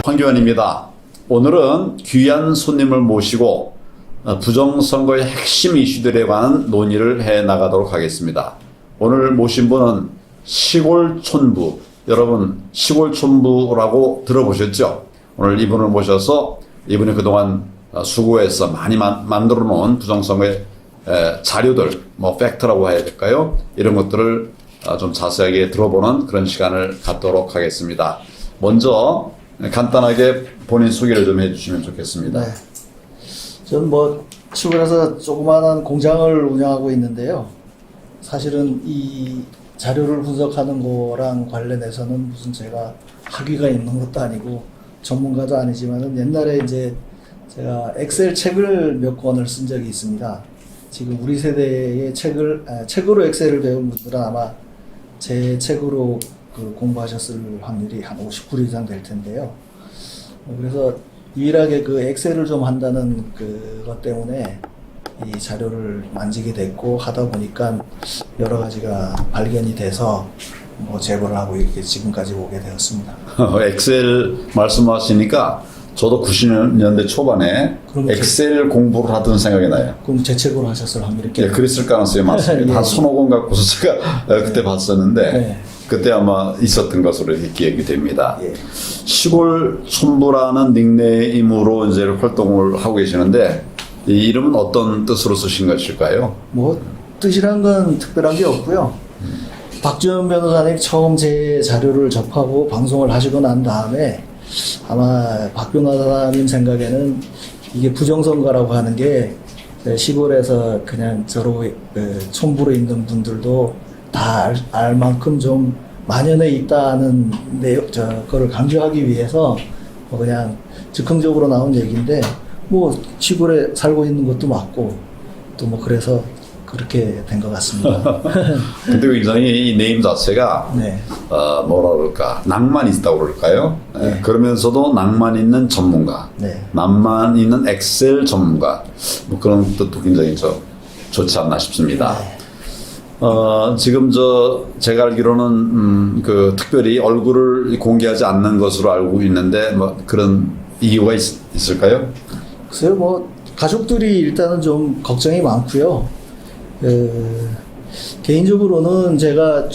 황교안입니다. 오늘은 귀한 손님을 모시고 부정선거의 핵심 이슈들에 관한 논의를 해나가도록 하겠습니다. 오늘 모신 분은 시골촌부, 여러분 시골촌부라고 들어보셨죠? 오늘 이분을 모셔서 이분이 그동안 수고해서 많이 만들어 놓은 부정선거의 자료들, 팩트라고 해야 될까요? 이런 것들을 좀 자세하게 들어보는 그런 시간을 갖도록 하겠습니다. 먼저 간단하게 본인 소개를 좀 해주시면 좋겠습니다. 네. 저는 시골에서 조그마한 공장을 운영하고 있는데요. 사실은 이 자료를 분석하는 거랑 관련해서는 무슨 제가 학위가 있는 것도 아니고 전문가도 아니지만은 옛날에 이제 제가 엑셀 책을 몇 권을 쓴 적이 있습니다. 지금 우리 세대의 책으로 엑셀을 배운 분들은 아마 제 책으로 공부하셨을 확률이 한 50% 이상 될 텐데요. 그래서 유일하게 그 엑셀을 좀 한다는 그것 때문에 이 자료를 만지게 됐고 하다 보니까 여러 가지가 발견이 돼서 제보를 하고 이렇게 지금까지 오게 되었습니다. 엑셀 말씀하시니까 저도 90년대 초반에 엑셀 공부를 하던 생각이 나요. 그럼 제 책으로 하셨을 확률이 네, 그랬을 가능성이 많습니다. 예. 한 서너 권 갖고서 제가 그때 봤었는데 네. 그때 아마 있었던 것으로 이렇게 기억이 됩니다. 예. 시골촌부라는 닉네임으로 이제 활동을 하고 계시는데 이 이름은 어떤 뜻으로 쓰신 것일까요? 뜻이란 건 특별한 게 없고요. 박지원 변호사님 처음 제 자료를 접하고 방송을 하시고 난 다음에 아마 박 변호사님 생각에는 이게 부정선거라고 하는 게 시골에서 그냥 저로 촌부로 있는 분들도 다 알 만큼 좀 만연해 있다는 그거를 강조하기 위해서 그냥 즉흥적으로 나온 얘기인데 시골에 살고 있는 것도 맞고 또 그래서 그렇게 된 것 같습니다. 근데 굉장히 이 네임 자체가 네. 뭐라 그럴까 낭만 있다고 그럴까요? 네. 그러면서도 낭만 있는 전문가, 네. 낭만 있는 엑셀 전문가 그런 뜻도 굉장히 좋지 않나 싶습니다. 네. 지금 제가 알기로는 특별히 얼굴을 공개하지 않는 것으로 알고 있는데 그런 이유가 있을까요? 글쎄요, 가족들이 일단은 좀 걱정이 많고요. 개인적으로는 제가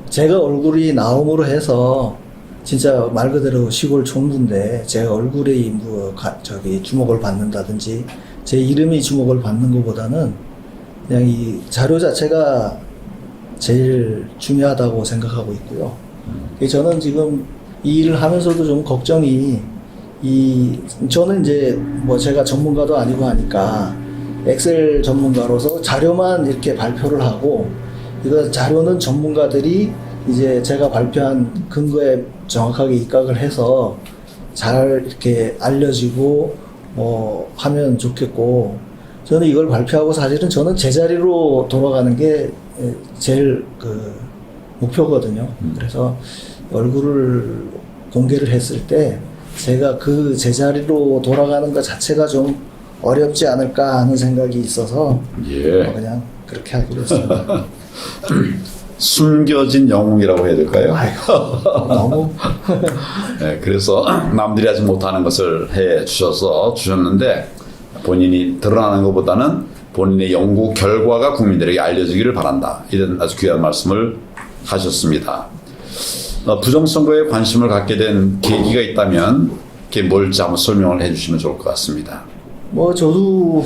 제가 얼굴이 나옴으로 해서 진짜 말 그대로 시골 촌부인데 제 얼굴이 주목을 받는다든지 제 이름이 주목을 받는 것보다는 그냥 이 자료 자체가 제일 중요하다고 생각하고 있고요. 저는 지금 이 일을 하면서도 좀 걱정이 저는 이제 제가 전문가도 아니고 하니까 엑셀 전문가로서 자료만 이렇게 발표를 하고 이거 자료는 전문가들이 이제 제가 발표한 근거에 정확하게 입각을 해서 잘 이렇게 알려지고 하면 좋겠고 저는 이걸 발표하고 사실은 저는 제자리로 돌아가는 게 제일 목표거든요. 그래서 얼굴을 공개를 했을 때 제가 그 제자리로 돌아가는 것 자체가 좀 어렵지 않을까 하는 생각이 있어서 그냥 그렇게 하기로 했습니다. 숨겨진 영웅이라고 해야 될까요? 아이고, 너무. 네, 그래서 남들이 하지 못하는 것을 주셨는데 본인이 드러나는 것보다는 본인의 연구 결과가 국민들에게 알려지기를 바란다. 이런 아주 귀한 말씀을 하셨습니다. 부정선거에 관심을 갖게 된 계기가 있다면 그게 뭘지 한번 설명을 해주시면 좋을 것 같습니다. 저도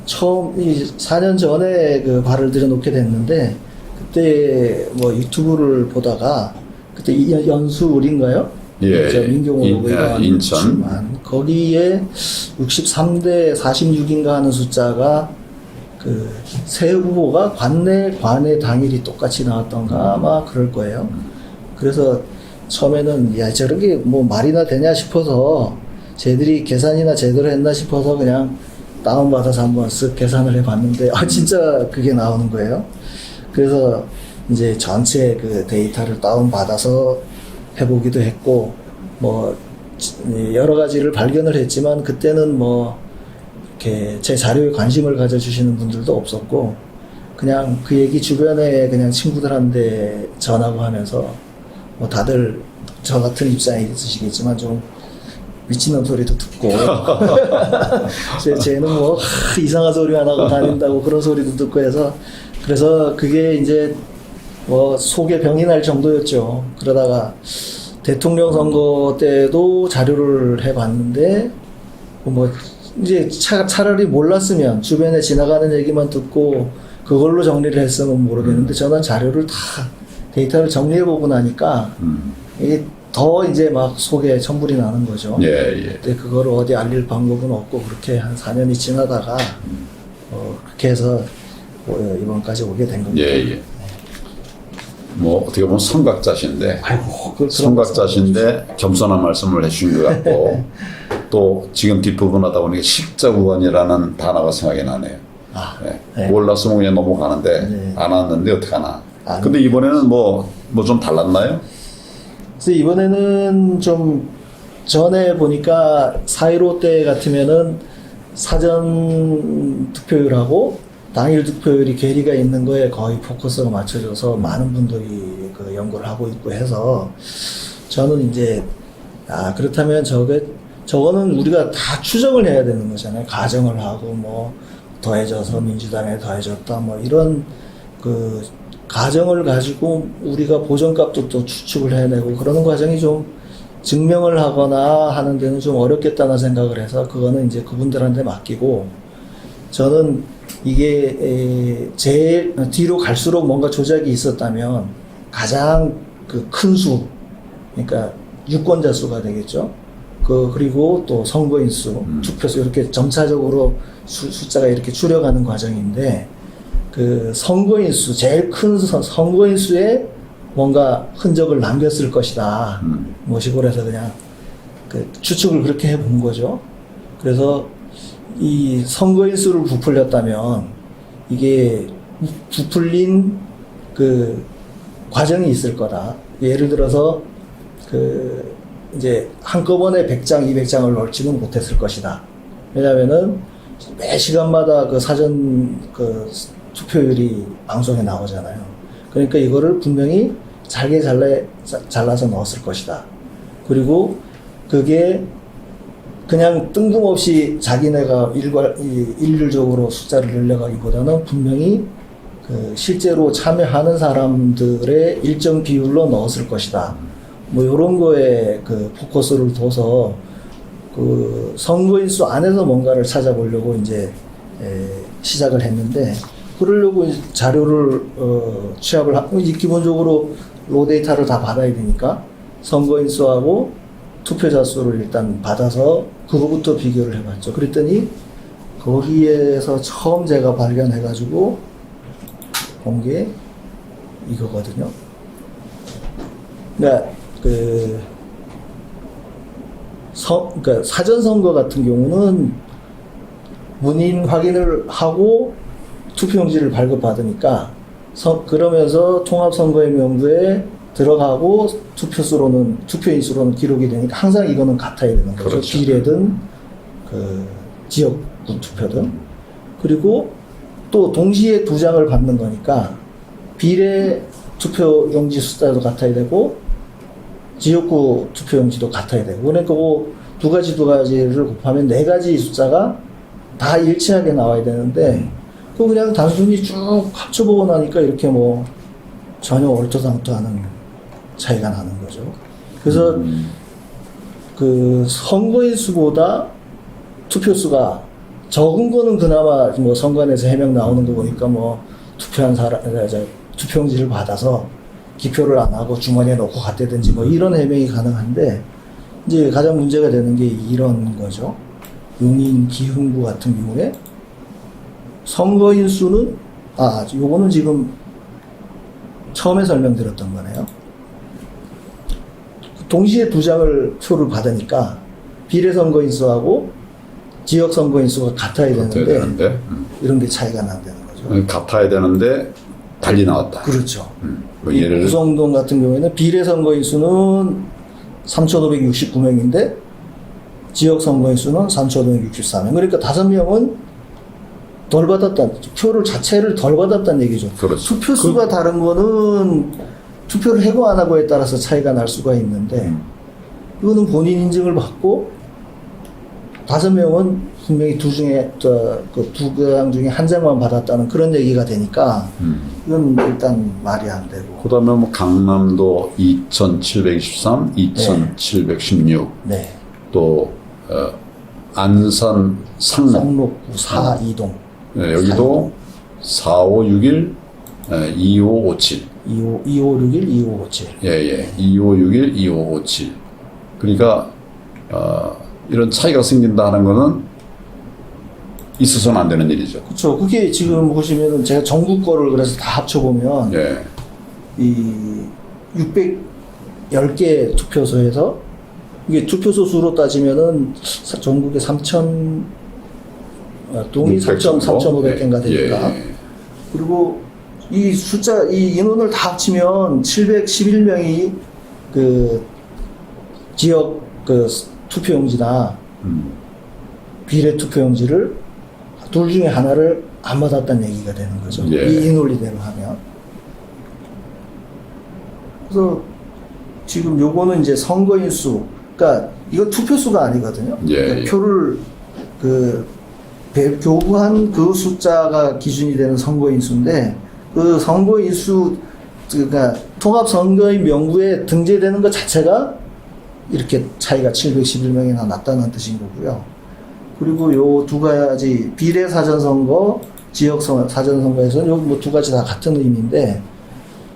처음 4년 전에 발을 들여놓게 됐는데 그때 유튜브를 보다가 그때 연수울인가요? 예, 민경호 인천. 거기에 63대 46인가 하는 숫자가 새 후보가 관내 당일이 똑같이 나왔던가 아마 그럴 거예요. 그래서 처음에는 저런 게 말이나 되냐 싶어서 쟤들이 계산이나 제대로 했나 싶어서 그냥 다운받아서 한번 쓱 계산을 해봤는데 진짜 그게 나오는 거예요. 그래서 이제 전체 데이터를 다운받아서 해보기도 했고 여러 가지를 발견을 했지만 그때는 이렇게 제 자료에 관심을 가져주시는 분들도 없었고 그냥 그 얘기 주변에 그냥 친구들한테 전하고 하면서 뭐 다들 저 같은 입장이 있으시겠지만 좀 미친놈 소리도 듣고 쟤는 뭐 이상한 소리만 하고 다닌다고 그런 소리도 듣고 해서 그래서 그게 이제 뭐 속에 병이 날 정도였죠. 그러다가 대통령 선거 때도 자료를 해봤는데 뭐 이제 차라리 몰랐으면 주변에 지나가는 얘기만 듣고 그걸로 정리를 했으면 모르겠는데 저는 자료를 다 데이터를 정리해보고 나니까 이게 더 이제 막 속에 천불이 나는 거죠. 예, 예. 근데 그걸 어디 알릴 방법은 없고 그렇게 한 4년이 지나다가 그렇게 해서 이번까지 오게 된 겁니다. 예, 예. 뭐 어떻게 보면 성각자신데 아이고, 성각자신데 겸손한 말씀을 해주신 것 같고 또 지금 뒷부분 하다 보니까 십자구원이라는 단어가 생각이 나네요. 아, 네. 네. 몰랐으면 그냥 넘어가는데 네. 안 왔는데 어떡하나. 안 근데 이번에는 뭐 좀 달랐나요? 그래서 이번에는 좀 전에 보니까 4.15 때 같으면은 사전 투표율하고 당일 투표율이 괴리가 있는 거에 거의 포커스가 맞춰져서 많은 분들이 그 연구를 하고 있고 해서 저는 이제 그렇다면 저거는 우리가 다 추정을 해야 되는 거잖아요. 가정을 하고 뭐 더해져서 민주당에 더해졌다 뭐 이런 그 가정을 가지고 우리가 보정값도 또 추측을 해내고 그러는 과정이 좀 증명을 하거나 하는 데는 좀 어렵겠다는 생각을 해서 그거는 이제 그분들한테 맡기고 저는 이게 제일 뒤로 갈수록 뭔가 조작이 있었다면 가장 그 큰 수, 그러니까 유권자 수가 되겠죠. 그리고 또 선거인 수, 투표수 이렇게 점차적으로 숫자가 이렇게 줄여가는 과정인데 그 선거인 수, 제일 큰 선거인 수에 뭔가 흔적을 남겼을 것이다. 뭐 시골에서 그냥 그 추측을 그렇게 해본 거죠. 그래서 이 선거인 수를 부풀렸다면 이게 부풀린 그 과정이 있을 거다. 예를 들어서 그 이제 한꺼번에 100장, 200장을 넣지는 못했을 것이다. 왜냐면은 매 시간마다 그 사전 그 투표율이 방송에 나오잖아요. 그러니까 이거를 분명히 잘게 잘라서 넣었을 것이다. 그리고 그게 그냥 뜬금없이 자기네가 일률적으로 숫자를 늘려가기보다는 분명히 그 실제로 참여하는 사람들의 일정 비율로 넣었을 것이다. 뭐 이런 거에 그 포커스를 둬서 그 선거인 수 안에서 뭔가를 찾아보려고 이제 시작을 했는데 그러려고 자료를 취합을 하고 기본적으로 로 데이터를 다 받아야 되니까 선거인 수하고 투표자 수를 일단 받아서 그거부터 비교를 해봤죠. 그랬더니 거기에서 처음 제가 발견해가지고 본 게 이거거든요. 그러니까 그러니까 사전 선거 같은 경우는 문인 확인을 하고 투표용지를 발급받으니까 그러면서 통합선거의 명부에 들어가고 투표인수로는 기록이 되니까 항상 이거는 같아야 되는 거죠. 그렇죠. 비례든 그 지역구 투표든. 그리고 또 동시에 2장을 받는 거니까 비례 투표용지 숫자도 같아야 되고 지역구 투표용지도 같아야 되고 그러니까 그 두 가지를 곱하면 4가지 숫자가 다 일치하게 나와야 되는데 그거 그냥 단순히 쭉 합쳐보고 나니까 이렇게 뭐 전혀 얼토당토하는 차이가 나는 거죠. 그래서 그 선거인 수보다 투표 수가 적은 거는 그나마 뭐 선관에서 해명 나오는 거 보니까 뭐 투표한 사람, 투표용지를 받아서 기표를 안 하고 주머니에 넣고 갔다든지 뭐 이런 해명이 가능한데 이제 가장 문제가 되는 게 이런 거죠. 용인 기흥구 같은 경우에 선거인 수는 요거는 지금 처음에 설명드렸던 거네요. 동시에 2장을 표를 받으니까 비례 선거인 수하고 지역 선거인 수가 같아야 되는데 이런 게 차이가 난다는 거죠. 같아야 되는데 달리 나왔다. 그렇죠. 뭐 이 예를 구성동 같은 경우에는 비례 선거인 수는 3,569명인데 지역 선거인 수는 3,564명. 그러니까 5명은 덜 받았다. 표를 자체를 덜 받았다는 얘기죠. 그렇죠. 투표 수가 다른 거는 투표를 하고 안 하고에 따라서 차이가 날 수가 있는데 이거는 본인 인증을 받고 5명은 분명히 두 장 중에 한 장만 받았다는 그런 얘기가 되니까 이건 일단 말이 안 되고. 그다음에 뭐 강남도 2,723, 2,716, 네. 또 안산 상록, 상록구 4이동. 네, 여기도 4561, 2557. 2561, 2557. 예, 2561, 2557. 그러니까 이런 차이가 생긴다는 거는 있어서는 안 되는 일이죠. 그렇죠. 그게 지금 보시면은 제가 전국 거를 그래서 다 합쳐보면 예. 이 610개 투표소에서 이게 투표소 수로 따지면은 전국에 동이 3,500개인가 되니까. 예. 그리고 이 숫자, 이 인원을 다 합치면 711명이 그 지역 그 투표용지나 비례 투표용지를 둘 중에 하나를 안 받았다는 얘기가 되는 거죠. 예. 이 논리대로 하면. 그래서 지금 요거는 이제 선거인 수, 그러니까 이건 투표수가 아니거든요. 예, 그러니까 예. 표를 교부한 그 숫자가 기준이 되는 선거인 수인데 그 선거인 수, 그러니까 통합 선거인 명부에 등재되는 것 자체가 이렇게 차이가 711명이나 났다는 뜻인 거고요. 그리고 요 두 가지 비례 사전선거, 지역 사전선거에서는 요 뭐 두 가지 다 같은 의미인데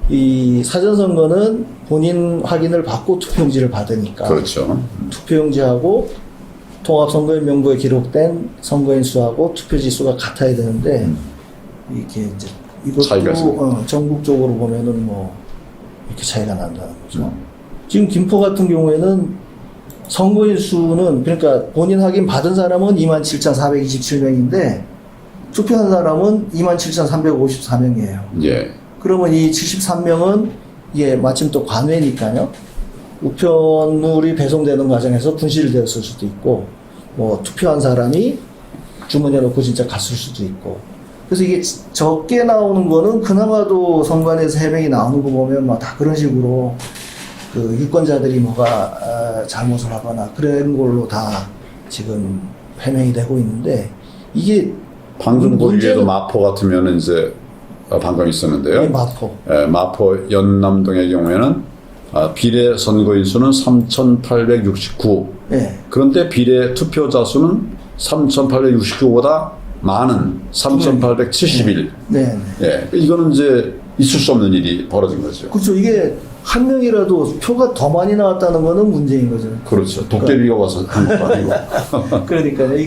이 사전선거는 본인 확인을 받고 투표용지를 받으니까 그렇죠. 투표용지하고 통합선거인 명부에 기록된 선거인 수하고 투표지 수가 같아야 되는데 이렇게 이제 차이가 이것도 전국적으로 보면은 뭐 이렇게 차이가 난다는 거죠. 지금 김포 같은 경우에는 선거인 수는 그러니까 본인 확인 받은 사람은 27,427명인데 투표한 사람은 27,354명이에요. 예. 그러면 이 73명은 이게 마침 또 관외니까요. 우편물이 배송되는 과정에서 분실되었을 수도 있고 뭐 투표한 사람이 주머니에 넣고 진짜 갔을 수도 있고 그래서 이게 적게 나오는 거는 그나마도 선관위에서 해명이 나오는 거 보면 막 다 그런 식으로 그 유권자들이 뭐가 잘못을 하거나 그런 걸로 다 지금 해명이 되고 있는데 이게 방금 보기에도 마포 같으면 이제 방금 있었는데요. 마포. 마포 연남동의 경우에는 비례 선거인 수는 3,869. 네. 그런데 비례 투표자 수는 3,869보다 많은 3,871. 네. 예, 이거는 이제 있을 수 없는 일이 벌어진 거죠. 그렇죠. 이게 한 명이라도 표가 더 많이 나왔다는 거는 문제인 거죠. 그렇죠. 도깨비가 와서 한 것도 아니고. 그러니까요.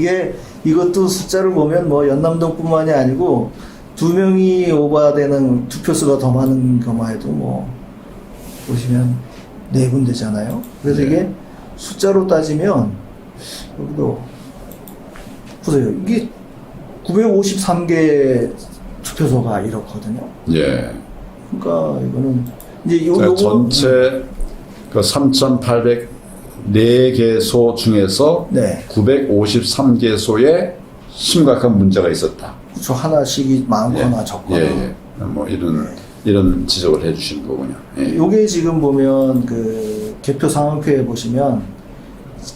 이것도 숫자를 보면 뭐 연남동뿐만이 아니고 2명이 오버되는 투표수가 더 많은 것만 해도 뭐 보시면 4군데잖아요. 그래서 네. 이게 숫자로 따지면 여기도 보세요. 이게 953개 투표소가 이렇거든요. 예. 그러니까 이거는 이제 그러니까 전체 그 3,804개소 중에서 네. 953개소에 심각한 문제가 있었다. 그렇죠. 하나씩이 많거나 적거나. 예. 뭐 이런 지적을 해주신 거군요. 예. 요게 지금 보면 그 개표 상황표에 보시면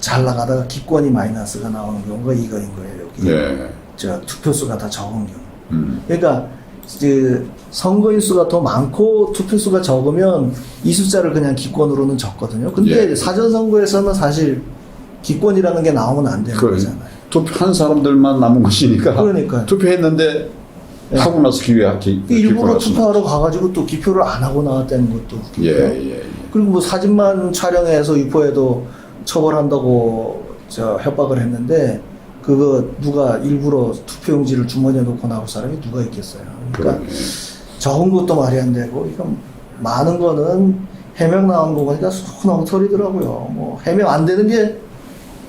잘 나가다가 기권이 마이너스가 나오는 경우가 이거인 거예요. 여기. 예. 저 투표수가 다 적은 경우. 그러니까 그 선거인 수가 더 많고 투표수가 적으면 이 숫자를 그냥 기권으로는 적거든요. 근데 예. 사전선거에서는 사실 기권이라는 게 나오면 안 되는 거잖아요. 투표한 사람들만 남은 것이니까. 그러니까요. 투표했는데 예. 하고 나서 일부러 투표하러 가가지고 또 기표를 안 하고 나왔다는 것도 웃기고요. 예. 그리고 뭐 사진만 촬영해서 유포해도 처벌한다고 협박을 했는데 그거 누가 일부러 투표용지를 주머니에 놓고 나올 사람이 누가 있겠어요. 그러니까 적은 것도 말이 안 되고 이건 많은 거는 해명 나온 거 보니까 쑥 털이더라고요. 뭐 해명 안 되는 게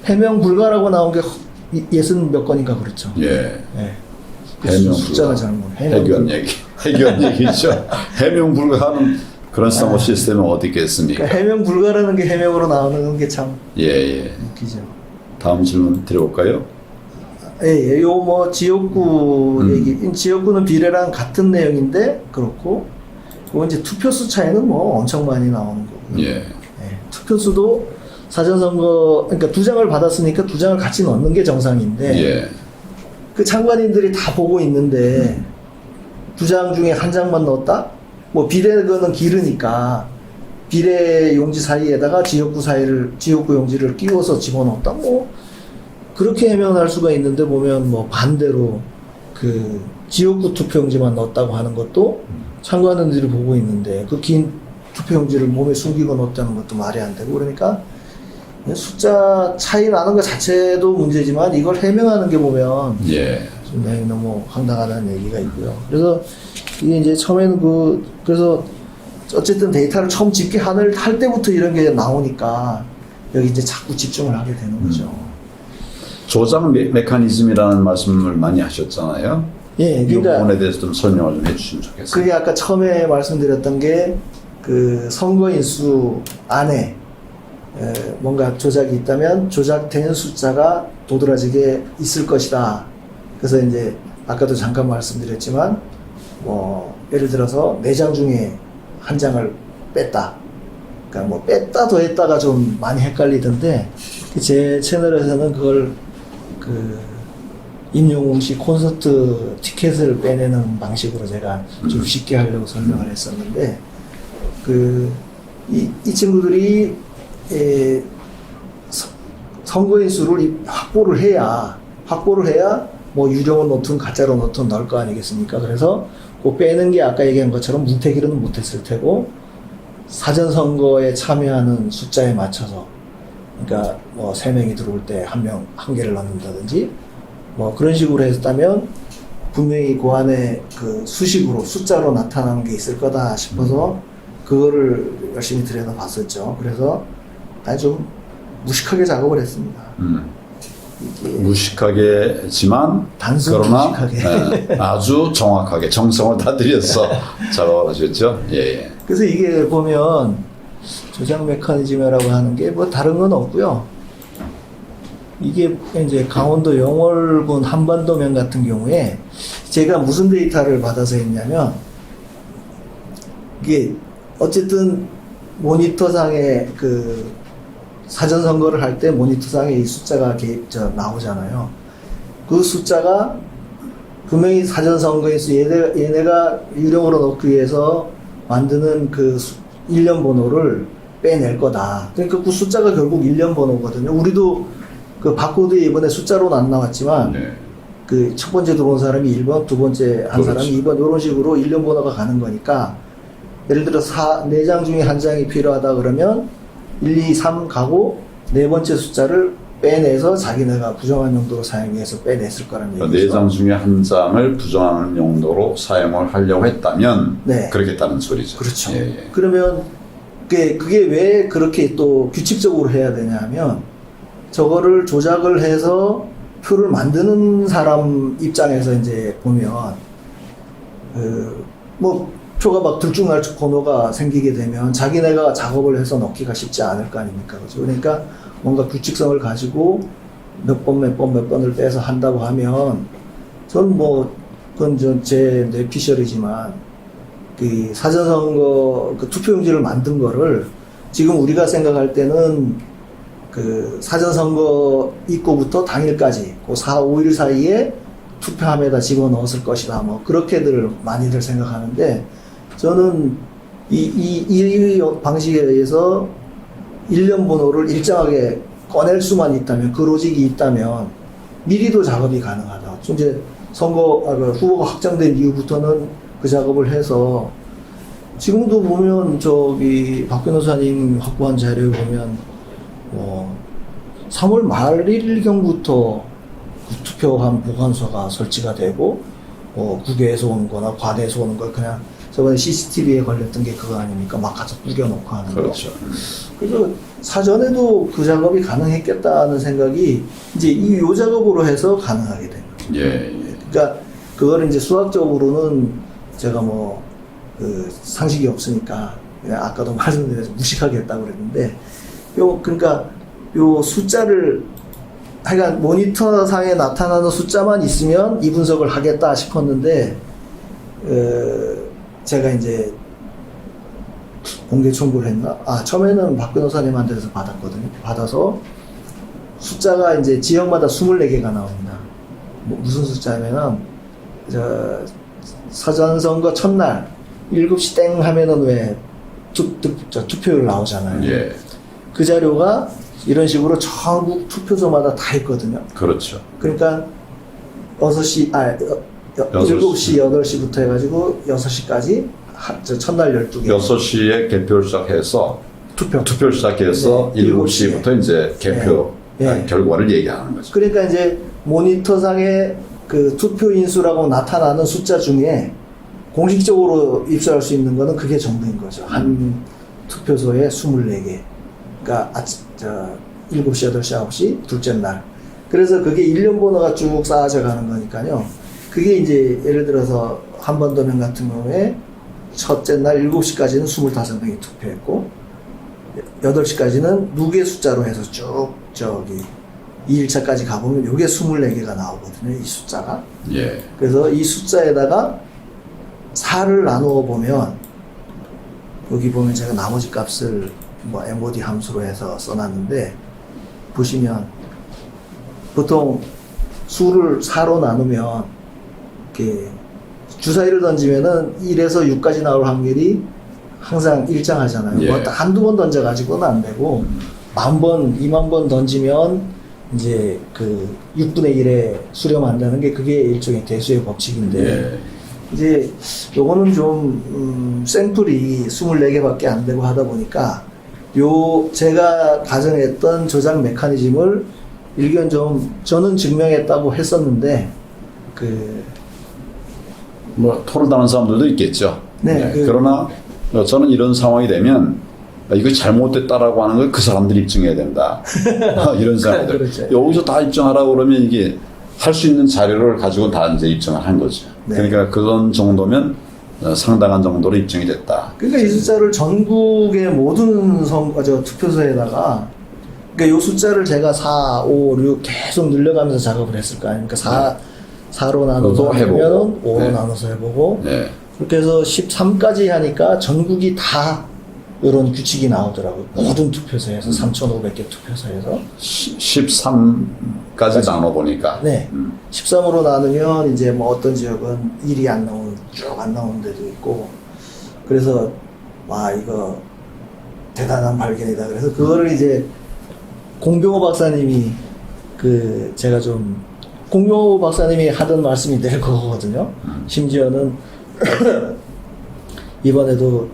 해명 불가라고 나온 게 60몇 건인가 그렇죠. 예. 예. 해명 숫자가 불가. 잘못. 해견 얘기. 해견 얘기죠. 해명 불가하는 그런 사고 시스템은 어디 있겠습니까? 그러니까 해명 불가라는 게 해명으로 나오는 게 참 예. 웃기죠. 다음 질문 드려볼까요? 예, 요 뭐 지역구 얘기, 지역구는 비례랑 같은 내용인데 그렇고 그리고 이제 투표수 차이는 뭐 엄청 많이 나오는 거고요. 예. 예, 투표수도 사전선거, 그러니까 2장을 받았으니까 2장을 같이 넣는 게 정상인데, 예. 그 장관님들이 다 보고 있는데, 2장 중에 1장만 넣었다? 뭐 비례거는 길으니까, 비례 용지 사이에다가 지역구 용지를 끼워서 집어넣었다? 뭐, 그렇게 해명할 수가 있는데, 보면 뭐 반대로 그 지역구 투표용지만 넣었다고 하는 것도 장관님들이 보고 있는데, 그 긴 투표용지를 몸에 숨기고 넣었다는 것도 말이 안 되고, 그러니까 숫자 차이 나는 것 자체도 문제지만 이걸 해명하는 게 보면 예. 굉장히 너무 황당하다는 얘기가 있고요. 그래서 이게 이제 처음에는 그래서 어쨌든 데이터를 처음 집계 할 때부터 이런 게 나오니까 여기 이제 자꾸 집중을 하게 되는 거죠. 조작 메커니즘이라는 말씀을 많이 하셨잖아요. 예, 이 그러니까 부분에 대해서 좀 설명을 좀 해주시면 좋겠습니다. 그게 아까 처음에 말씀드렸던 게 그 선거인 수 안에 뭔가 조작이 있다면 조작된 숫자가 도드라지게 있을 것이다. 그래서 이제 아까도 잠깐 말씀드렸지만 뭐 예를 들어서 4장 중에 1장을 뺐다. 그러니까 뭐 뺐다 더했다가 좀 많이 헷갈리던데 제 채널에서는 그걸 그 임영웅 씨 콘서트 티켓을 빼내는 방식으로 제가 좀 쉽게 하려고 설명을 했었는데 이 친구들이 선거인 수를 확보를 해야 뭐 유령을 넣든 가짜로 넣든 넣을 거 아니겠습니까? 그래서 그 빼는 게 아까 얘기한 것처럼 문태기로는 못했을 테고 사전선거에 참여하는 숫자에 맞춰서 그러니까 뭐 3명이 들어올 때 1 개를 넣는다든지 뭐 그런 식으로 했다면 분명히 그 안에 그 수식으로 숫자로 나타나는 게 있을 거다 싶어서 그거를 열심히 들여다봤었죠. 그래서 아주 좀 무식하게 작업을 했습니다. 이게 무식하게지만 단순 그러나 무식하게. 아주 정확하게 정성을 다 들여서 작업을 하셨죠. 예. 그래서 이게 보면 조작 메커니즘이라고 하는 게 뭐 다른 건 없고요. 이게 이제 강원도 영월군 한반도면 같은 경우에 제가 무슨 데이터를 받아서 했냐면 이게 어쨌든 모니터상에 그 사전선거를 할 때 모니터상에 이 숫자가 나오잖아요. 그 숫자가 분명히 사전선거에서 얘네가 유령으로 넣기 위해서 만드는 그 일련 번호를 빼낼 거다. 그러니까 그 숫자가 결국 일련 번호거든요. 우리도 그 바코드에 이번에 숫자로는 안 나왔지만 네. 그 첫 번째 들어온 사람이 1번, 두 번째 한 그렇죠. 사람이 2번 이런 식으로 일련 번호가 가는 거니까 예를 들어 4장 중에 1장이 필요하다 그러면 1, 2, 3 가고 네 번째 숫자를 빼내서 자기네가 부정한 용도로 사용해서 빼냈을 거라는 얘기죠. 4장 중에 1장을 부정하는 용도로 사용을 하려고 했다면 네. 그러겠다는 소리죠. 그렇죠. 예. 그러면 그게 왜 그렇게 또 규칙적으로 해야 되냐 하면 저거를 조작을 해서 표를 만드는 사람 입장에서 이제 보면 뭐 표가 막 들쭉날쭉 번호가 생기게 되면 자기네가 작업을 해서 넣기가 쉽지 않을 거 아닙니까? 그죠? 그러니까 뭔가 규칙성을 가지고 몇 번을 빼서 한다고 하면 전 뭐 그건 제 뇌피셜이지만 그 사전선거 그 투표용지를 만든 거를 지금 우리가 생각할 때는 그 사전선거 입구부터 당일까지 그 4, 5일 사이에 투표함에다 집어넣었을 것이다. 뭐 그렇게들 많이들 생각하는데 저는 이 방식에 의해서 일련 번호를 일정하게 꺼낼 수만 있다면 그 로직이 있다면 미리도 작업이 가능하다. 이제 후보가 확정된 이후부터는 그 작업을 해서 지금도 보면 박 변호사님 확보한 자료에 보면 3월 말일경부터 투표함 보관소가 설치가 되고 국외에서 오는 거나 과대에서 오는 걸 그냥 저번에 CCTV에 걸렸던 게 그거 아닙니까? 막 가서 구겨놓고 하는 거. 그렇죠. 그래서 사전에도 그 작업이 가능했겠다는 생각이 이제 요 작업으로 해서 가능하게 된 거죠. 예. 그러니까 그거를 이제 수학적으로는 제가 그 상식이 없으니까 그냥 아까도 말씀드려서 무식하게 했다고 그랬는데 그러니까 요 숫자를 하여간 모니터상에 나타나는 숫자만 있으면 이 분석을 하겠다 싶었는데 제가 이제 공개 청구를 했나? 처음에는 박 변호사님한테서 받았거든요. 받아서 숫자가 이제 지역마다 24개가 나옵니다. 무슨 숫자냐면은, 사전선거 첫날, 7시 땡 하면은 왜 투표율 나오잖아요. 예. 그 자료가 이런 식으로 전국 투표소마다 다 있거든요. 그렇죠. 그러니까 7시, 7시, 8시부터 해가지고 6시까지 첫날 12개. 6시에 개표를 시작해서 투표를 시작해서 네, 7시부터 이제 개표 네. 결과를 얘기하는 거죠. 그러니까 이제 모니터상에 그 투표 인수라고 나타나는 숫자 중에 공식적으로 입수할 수 있는 거는 그게 전부인 거죠. 한 투표소에 24개. 그러니까 7시, 8시, 9시 둘째 날. 그래서 그게 일련 번호가 쭉 쌓아져 가는 거니까요. 그게 이제 예를 들어서 한번더면 같은 경우에 첫째 날 7시까지는 25명이 투표했고 8시까지는 누계 숫자로 해서 쭉 2일차까지 가보면 이게 24개가 나오거든요. 이 숫자가. 예. 그래서 이 숫자에다가 4를 나누어 보면 여기 보면 제가 나머지 값을 MOD 함수로 해서 써놨는데 보시면 보통 수를 4로 나누면 이렇게 주사위를 던지면은 1에서 6까지 나올 확률이 항상 일정하잖아요. 예. 한두 번 던져가지고는 안 되고 10,000번, 20,000번 던지면 이제 그 6분의 1에 수렴한다는 게 그게 일종의 대수의 법칙인데 예. 이제 요거는 좀 샘플이 24개밖에 안 되고 하다 보니까 제가 가정했던 조작 메커니즘을 일견 저는 증명했다고 했었는데 토론하는 사람들도 있겠죠. 네, 그러나 저는 이런 상황이 되면 이거 잘못됐다라고 하는 걸 그 사람들이 입증해야 된다. 이런 사람들. 그렇죠. 여기서 다 입증하라고 그러면 이게 할 수 있는 자료를 가지고 다 이제 입증을 한 거죠. 네. 그러니까 그런 정도면 상당한 정도로 입증이 됐다. 그러니까 이 숫자를 전국의 모든 투표소에다가 그러니까 이 숫자를 제가 4, 5, 6 계속 늘려가면서 작업을 했을 거 아닙니까? 4로 나눠서 해보면 5로 네. 나눠서 해보고 네. 그렇게 해서 13까지 하니까 전국이 다 이런 규칙이 나오더라고요. 모든 투표소에서 3,500개 투표소에서 13까지 나눠보니까 네. 13으로 나누면 이제 어떤 지역은 1이 안 나오는 쭉 안 나오는 데도 있고 그래서 와 이거 대단한 발견이다. 그래서 그거를 이제 공병호 박사님이 제가 좀 공병호 박사님이 하던 말씀이 늘 그거거든요. 심지어는 이번에도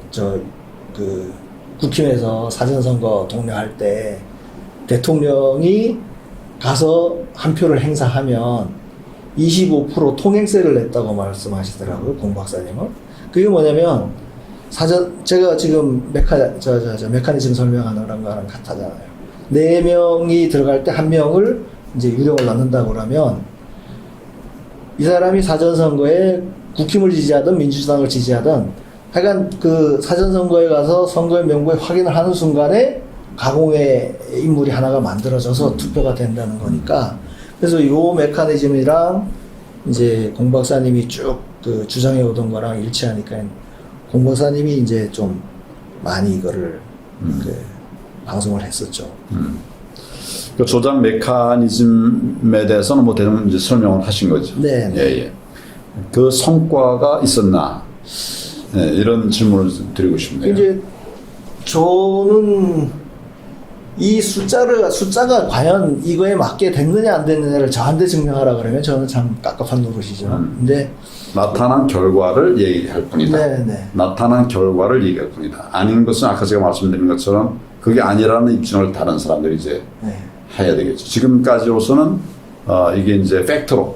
국힘에서 사전선거 독려할 때 대통령이 가서 한 표를 행사하면 25% 통행세를 냈다고 말씀하시더라고요. 공 박사님은. 그게 뭐냐면 제가 지금 메커니즘 설명하는 거랑 같아잖아요. 4명이 들어갈 때 1명을 이제 유령을 넣는다고 그러면 이 사람이 사전선거에 국힘을 지지하든 민주당을 지지하든 하여간 그 사전선거에 가서 선거의 명부에 확인을 하는 순간에 가공의 인물이 하나가 만들어져서 투표가 된다는 거니까 그래서 이 메커니즘이랑 이제 공 박사님이 쭉 주장해 오던 거랑 일치하니까 공 박사님이 이제 좀 많이 이거를 방송을 했었죠. 그 조작 메커니즘에 대해서는 대충 이제 설명을 하신 거죠. 네. 예. 그 성과가 있었나? 네, 이런 질문을 드리고 싶네요. 이제 저는 이 숫자가 과연 이거에 맞게 됐느냐 안 됐느냐를 저한테 증명하라 그러면 저는 참 깝깝한 노릇이죠. 근데 나타난 결과를 얘기할 뿐이다. 네. 나타난 결과를 얘기할 뿐이다. 아닌 것은 아까 제가 말씀드린 것처럼 그게 아니라는 입증을 다른 사람들이 이제 해야 되겠죠. 지금까지로서는 이게 이제 팩트로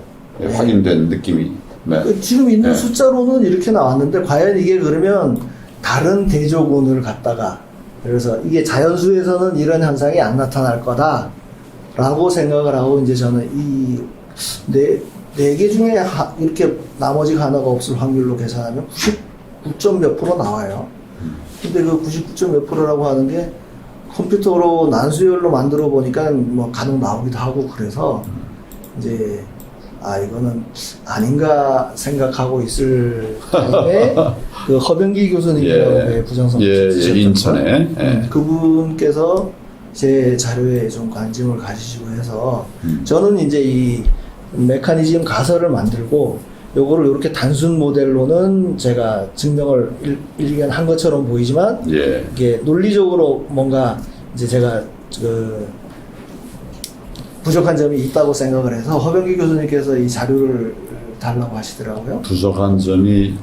확인된 느낌이. 네. 지금 있는 숫자로는 이렇게 나왔는데 과연 이게 그러면 다른 대조군을 갖다가 그래서 이게 자연수에서는 이런 현상이 안 나타날 거다라고 생각을 하고 이제 저는 이 네 개 중에 이렇게 나머지가 하나가 없을 확률로 계산하면 99점 몇 프로 나와요. 근데 그 99점 몇 프로라고 하는 게 컴퓨터로 난수열로 만들어 보니까 간혹 나오기도 하고 그래서 이제 이거는 아닌가 생각하고 있을 타임에 그 허병기 교수님이라고 부정선거 예, 인천에. 예. 그분께서 제 자료에 좀 관심을 가지시고 해서 저는 이제 이 메커니즘 가설을 만들고 요거를 이렇게 단순 모델로는 제가 증명을 일견한 것처럼 보이지만 예. 이게 논리적으로 뭔가 이제 제가 그 부족한 점이 있다고 생각을 해서 허병기 교수님께서 이 자료를 달라고 하시더라고요. 부족한 점이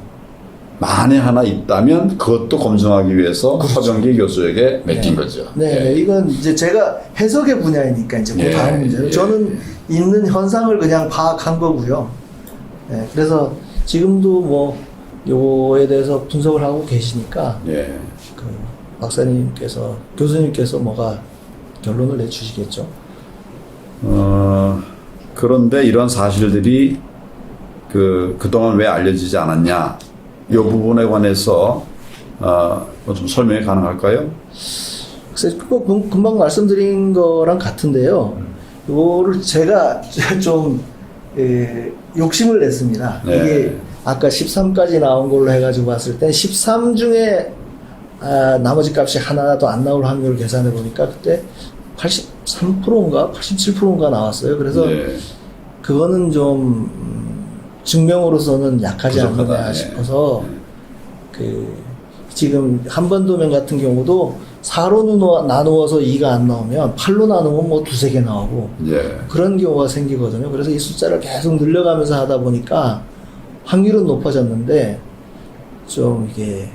만에 하나 있다면 그것도 검증하기 위해서 허병기 교수에게 맡긴 거죠. 네, 예. 이건 이제 제가 해석의 분야이니까 이제 그 예, 다음 문제는 예. 저는 있는 현상을 그냥 파악한 거고요. 네, 그래서 지금도 뭐 요거에 대해서 분석을 하고 계시니까 예. 그 박사님께서 교수님께서 뭐가 결론을 내주시겠죠. 그런데 이런 사실들이 그동안 왜 알려지지 않았냐, 이 부분에 관해서, 뭐좀 설명이 가능할까요? 그래서 그거 금방 말씀드린 거랑 같은데요. 이거를 제가 좀 욕심을 냈습니다. 네. 이게 아까 13까지 나온 걸로 해가지고 봤을 때 13 중에 나머지 값이 하나도 안 나올 확률을 계산해 보니까 그때 83%인가 87%인가 나왔어요. 그래서 네. 그거는 좀 증명으로서는 약하지 부족하다. 않느냐 네. 싶어서 지금 한반도면 같은 경우도 4로 나누어서 2가 안 나오면 8로 나누면 뭐 두세 개 나오고 예. 그런 경우가 생기거든요. 그래서 이 숫자를 계속 늘려가면서 하다 보니까 확률은 높아졌는데 좀 이게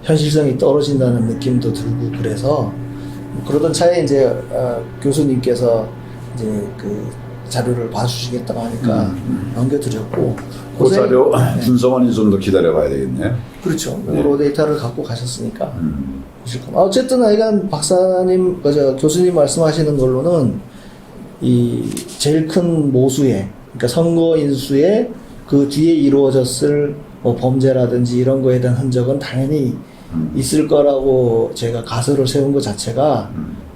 현실성이 떨어진다는 느낌도 들고 그래서 그러던 차에 이제 교수님께서 이제 그 자료를 봐주시겠다고 하니까 넘겨드렸고 그 자료 네. 분석원이 좀 더 기다려봐야 되겠네요. 그렇죠. 네. 로 데이터를 갖고 가셨으니까. 어쨌든 하여간 박사님, 교수님 말씀하시는 걸로는 이 제일 큰 모수의, 그러니까 선거 인수의 그 뒤에 이루어졌을 뭐 범죄라든지 이런 거에 대한 흔적은 당연히 있을 거라고 제가 가설을 세운 것 자체가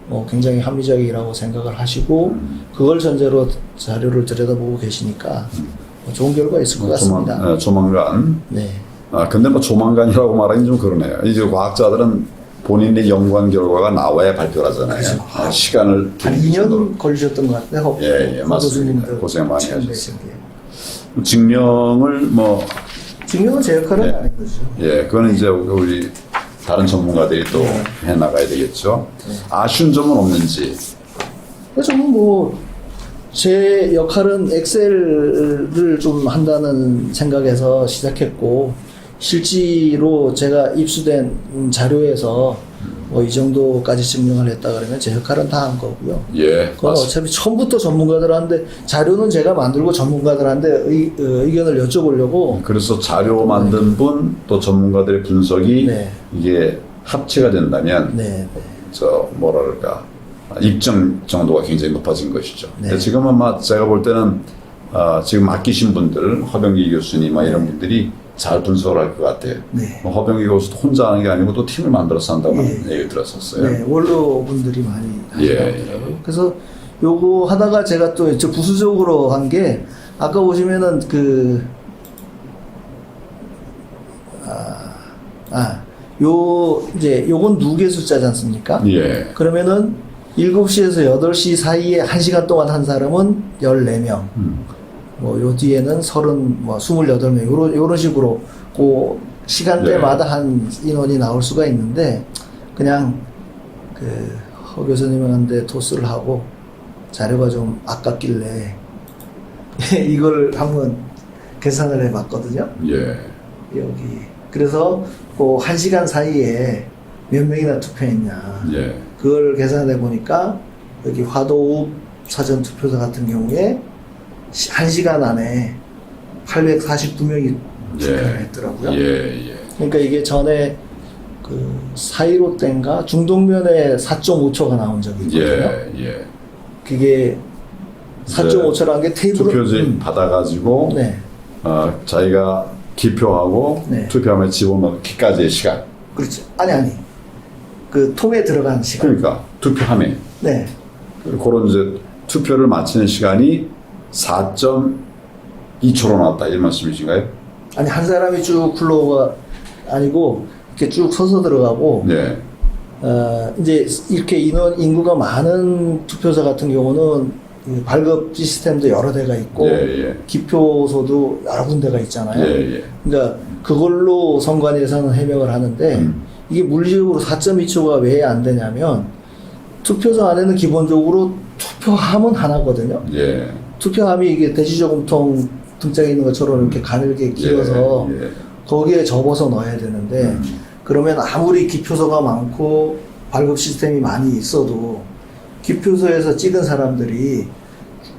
뭐 굉장히 합리적이라고 생각을 하시고 그걸 전제로 자료를 들여다보고 계시니까 뭐 좋은 결과 있을 것 같습니다. 조만간. 네. 근데 뭐 조만간이라고 말하긴 좀 그러네요. 이제 과학자들은 본인의 연구한 결과가 나와야 발표를 하잖아요. 그렇죠. 시간을 한 2년 걸리셨던 것 같아요. 예, 맞습니다. 교수님도 고생 많이 지금 하셨어요. 내신 게. 증명을 뭐, 증명은 제 역할은 네. 아닌 거죠. 예, 그건 이제 우리 다른 전문가들이 또 해나가야 되겠죠. 아쉬운 점은 없는지. 저는 뭐 제 역할은 엑셀을 좀 한다는 생각에서 시작했고 실제로 제가 입수된 자료에서 뭐 이 정도까지 증명을 했다 그러면 제 역할은 다 한 거고요. 예, 그건 맞습니다. 어차피 처음부터 전문가들한테 자료는 제가 만들고 전문가들한테 의견을 여쭤보려고 그래서 자료 만든 분, 또 전문가들의 분석이 네. 이게 합치가 된다면, 네, 뭐랄까, 입증 정도가 굉장히 높아진 것이죠. 네. 근데 지금은 아마 제가 볼 때는, 지금 맡기신 분들, 허병기 교수님, 이런 분들이 잘 분석을 할 것 같아요. 네. 뭐 허병기 교수도 혼자 하는 게 아니고 또 팀을 만들어서 한다고 예. 얘기를 들었었어요. 네, 원로 분들이 많이 예, 하시더라고요. 그래서 요거 하다가 제가 또 저 부수적으로 한 게 아까 보시면은 이제 요건 누계 숫자지 않습니까? 예. 그러면은 7시에서 8시 사이에 1시간 동안 한 사람은 14명. 뭐 요 뒤에는 28명. 요런 식으로 그 시간대마다 한 인원이 나올 수가 있는데 그냥 허 교수님한테 토스를 하고 자료가 좀 아깝길래 이걸 한번 계산을 해봤거든요. 예. 여기 그래서 그 1시간 사이에 몇 명이나 투표했냐 예. 그걸 계산해 보니까 여기 화도읍 사전 투표소 같은 경우에 1시간 안에 849명이 투표를 했더라고요. 예. 예. 그러니까 이게 전에 그 4.15 때인가 중동면에 4.5초가 나온 적이 있거든요. 예. 그게 4.5초라는 게 테이블을 투표지 받아가지고, 네. 자기가 기표하고 네. 투표함에 집어넣기까지의 시간. 그렇죠. 아니. 그 통에 들어간 시간. 그러니까 투표함에. 네. 그런 이제 투표를 마치는 시간이 2초로 나왔다 이런 말씀이신가요? 아니 한 사람이 쭉 굴러가 아니고 이렇게 쭉 서서 들어가고 네. 이제 이렇게 인구가 많은 투표소 같은 경우는 이 발급 시스템도 여러 대가 있고 예. 기표소도 여러 군데가 있잖아요. 예. 그러니까 그걸로 선관위에서는 해명을 하는데 이게 물리적으로 4.2초가 왜 안 되냐면 투표소 안에는 기본적으로 투표함은 하나거든요. 예. 투표함이 이게 대지저금통 등장에 있는 것처럼 이렇게 가늘게 길어서 예. 거기에 접어서 넣어야 되는데 그러면 아무리 기표소가 많고 발급 시스템이 많이 있어도 기표소에서 찍은 사람들이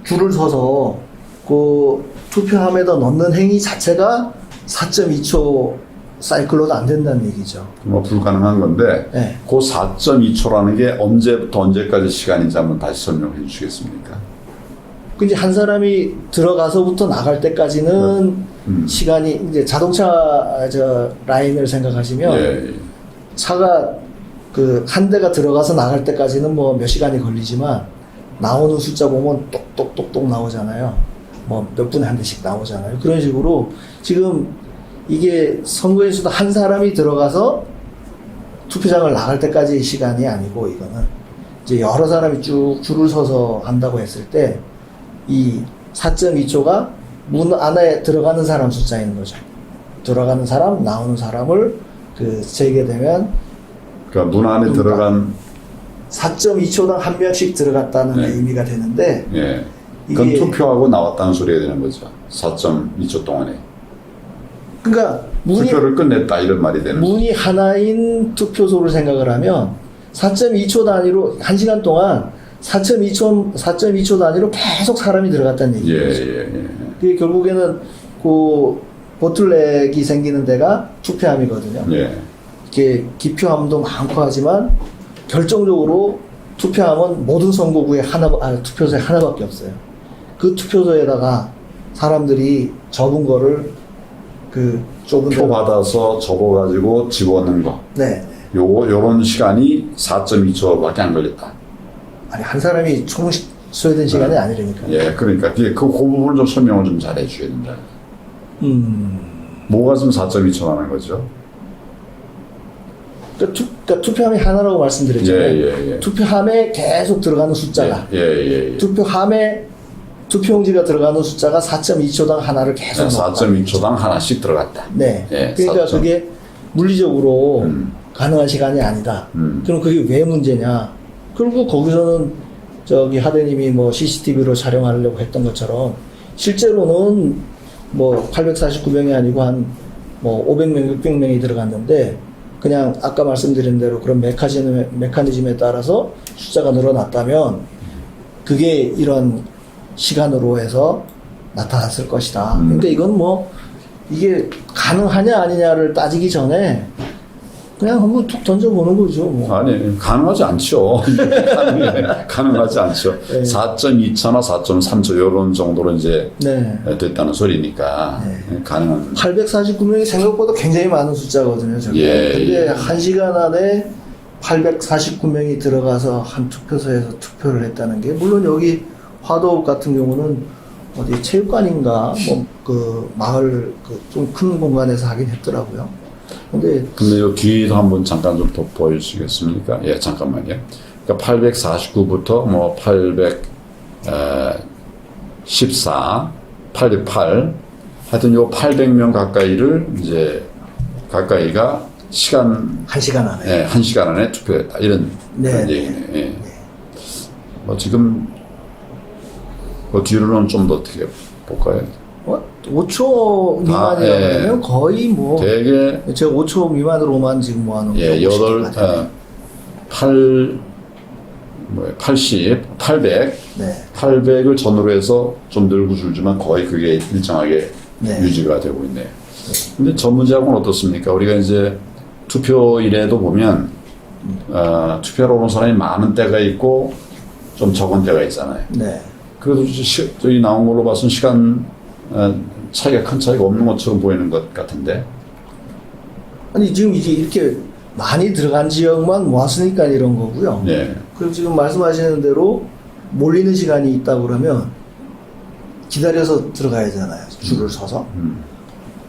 줄을 서서 그 투표함에다 넣는 행위 자체가 4.2초 사이클로도 안 된다는 얘기죠. 뭐 불가능한 건데 네. 그 4.2초라는 게 언제부터 언제까지 시간인지 한번 다시 설명해 주시겠습니까? 그 이제 한 사람이 들어가서부터 나갈 때까지는 시간이 이제 자동차 라인을 생각하시면 예. 차가 그 한 대가 들어가서 나갈 때까지는 뭐 몇 시간이 걸리지만 나오는 숫자 보면 똑똑똑똑 나오잖아요. 뭐 몇 분에 한 대씩 나오잖아요. 그런 식으로 지금 이게 선거에서도 한 사람이 들어가서 투표장을 나갈 때까지 시간이 아니고 이거는 이제 여러 사람이 쭉 줄을 서서 한다고 했을 때 이 4.2초가 문 안에 들어가는 사람 숫자인 거죠. 들어가는 사람, 나오는 사람을 그 재게 되면 그러니까 문 안에 들어간 4.2초당 한 명씩 들어갔다는 네. 의미가 되는데 예. 그건 이게- 투표하고 나왔다는 소리가 되는 거죠. 4.2초 동안에 그러니까 투표를 끝냈다 이런 말이 되는 거죠. 문이 하나인 투표소를 생각을 하면 4.2초 단위로 1시간 동안 4.2초 단위로 계속 사람이 들어갔다는 예. 얘기죠. 예. 그게 결국에는 그 보틀렉이 생기는 데가 투표함이거든요. 예. 이게 기표함도 많고 하지만 결정적으로 투표함은 모든 선거구에 투표소에 하나밖에 없어요. 그 투표소에다가 사람들이 접은 거를 그 좁은 표 받아서 접어가지고 집어넣는 거. 네. 요런 시간이 4.2초밖에 안 걸렸다. 아니 한 사람이 총 소요된 시간이 아니라니까요. 예, 그러니까 그 부분을 좀 설명을 좀 잘 해주셔야 된다. 뭐가 좀 4.2초라는 거죠? 그러니까 투표함이 하나라고 말씀드렸잖아요. 예. 투표함에 계속 들어가는 숫자가 예. 투표함에 투표용지가 들어가는 숫자가 4.2초당 하나를 계속 넣었다. 4.2초당 하나씩 들어갔다. 네. 예, 그러니까 4점. 그게 물리적으로 가능한 시간이 아니다. 그럼 그게 왜 문제냐? 그리고 거기서는 저기 하대님이 뭐 CCTV로 촬영하려고 했던 것처럼 실제로는 뭐 849명이 아니고 한 뭐 500명, 600명이 들어갔는데 그냥 아까 말씀드린 대로 그런 메커니즘에 따라서 숫자가 늘어났다면 그게 이런 시간으로 해서 나타났을 것이다. 그러니까 이건 뭐 이게 가능하냐 아니냐를 따지기 전에 그냥 한번 툭 던져보는 거죠. 뭐. 아니, 가능하지 않죠. 가능하지 않죠. 네. 4.2초나 4.3초 이런 정도로 이제 네. 됐다는 소리니까 가능한. 849명이 생각보다 굉장히 많은 숫자거든요. 저게. 예, 근데 예. 1시간 안에 849명이 들어가서 한 투표소에서 투표를 했다는 게 물론 여기 화도읍 같은 경우는 어디 체육관인가 뭐 그 마을 그 좀 큰 공간에서 하긴 했더라고요. 근데 이 뒤에도 한번 잠깐 좀 더 보여주시겠습니까? 예, 잠깐만요. 그러니까 849부터 뭐 814, 808, 하여튼 요 800명 가까이를 이제 가까이가 시간 1시간 안에 예, 1시간 안에 투표했다. 이런 네, 그런 얘기네요. 예. 뭐 지금 그 뒤로는 좀 더 어떻게 볼까요? 5초 미만이라고 예. 하면 거의 뭐 되게 제가 5초 미만으로만 지금 모아놓은 예, 게 80, 800, 네. 800을 전후로 해서 좀 늘고 줄지만 거의 그게 일정하게 네. 유지가 되고 있네요. 근데 전 문제하고는 어떻습니까? 우리가 이제 투표일에도 보면 투표하러 오는 사람이 많은 때가 있고 좀 적은 때가 있잖아요. 네. 그래도 저희 나온 걸로 봐서는 시간 차이가 큰 차이가 없는 것처럼 보이는 것 같은데. 아니 지금 이제 이렇게 많이 들어간 지역만 모았으니까 이런 거고요. 네. 그리고 지금 말씀하시는 대로 몰리는 시간이 있다 그러면 기다려서 들어가야 되잖아요. 줄을 서서.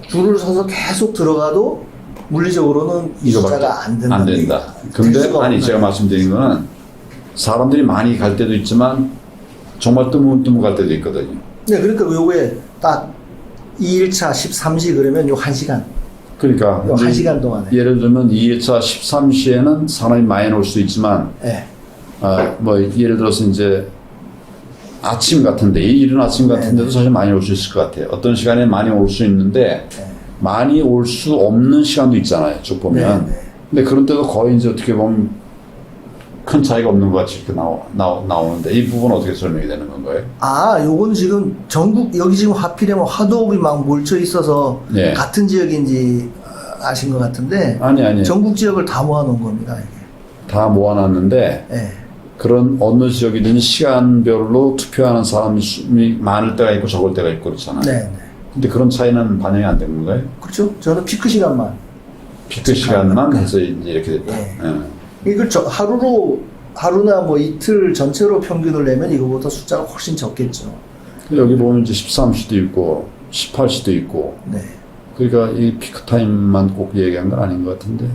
줄을 서서 계속 들어가도 물리적으로는 이 이거밖에 숫자가 안 된다. 안 된다. 근데 아니 제가 말씀드린 거는 사람들이 많이 갈 때도 있지만 정말 뜨문뜨문 갈 때도 있거든요. 네, 그러니까 요거에 딱 2일차 13시 그러면 요 1시간. 그러니까 요 1시간 동안에. 예를 들면 2회차 13시에는 사람이 많이 올 수 있지만 네. 뭐 예를 들어서 이제 아침 같은데 이른 아침 같은데도 사실 많이 올 수 있을 것 같아요. 어떤 시간에 많이 올 수 있는데 많이 올 수 없는 시간도 있잖아요. 쭉 보면. 네, 네. 근데 그런 때도 거의 이제 어떻게 보면 큰 차이가 없는 것 같이 이렇게 나오는데 이 부분 어떻게 설명이 되는 건가요? 아, 요건 지금 전국 여기 지금 하필이면 화도읍이 막 몰쳐 있어서 네. 같은 지역인지 아신 것 같은데 아니 전국 지역을 다 모아놓은 겁니다. 이게. 다 모아놨는데 네. 그런 어느 지역이든 시간별로 투표하는 사람이 많을 때가 있고 적을 때가 있고 그렇잖아요. 네, 네. 근데 그런 차이는 반영이 안 된 건가요? 그렇죠. 저는 피크 시간만. 피크 시간만 해서 이제 이렇게 됐다. 네. 예. 이걸 하루나 뭐 이틀 전체로 평균을 내면 이거보다 숫자가 훨씬 적겠죠. 여기 보면 이제 13시도 있고 18시도 있고 네. 그러니까 이 피크 타임만 꼭 얘기한 건 아닌 것 같은데.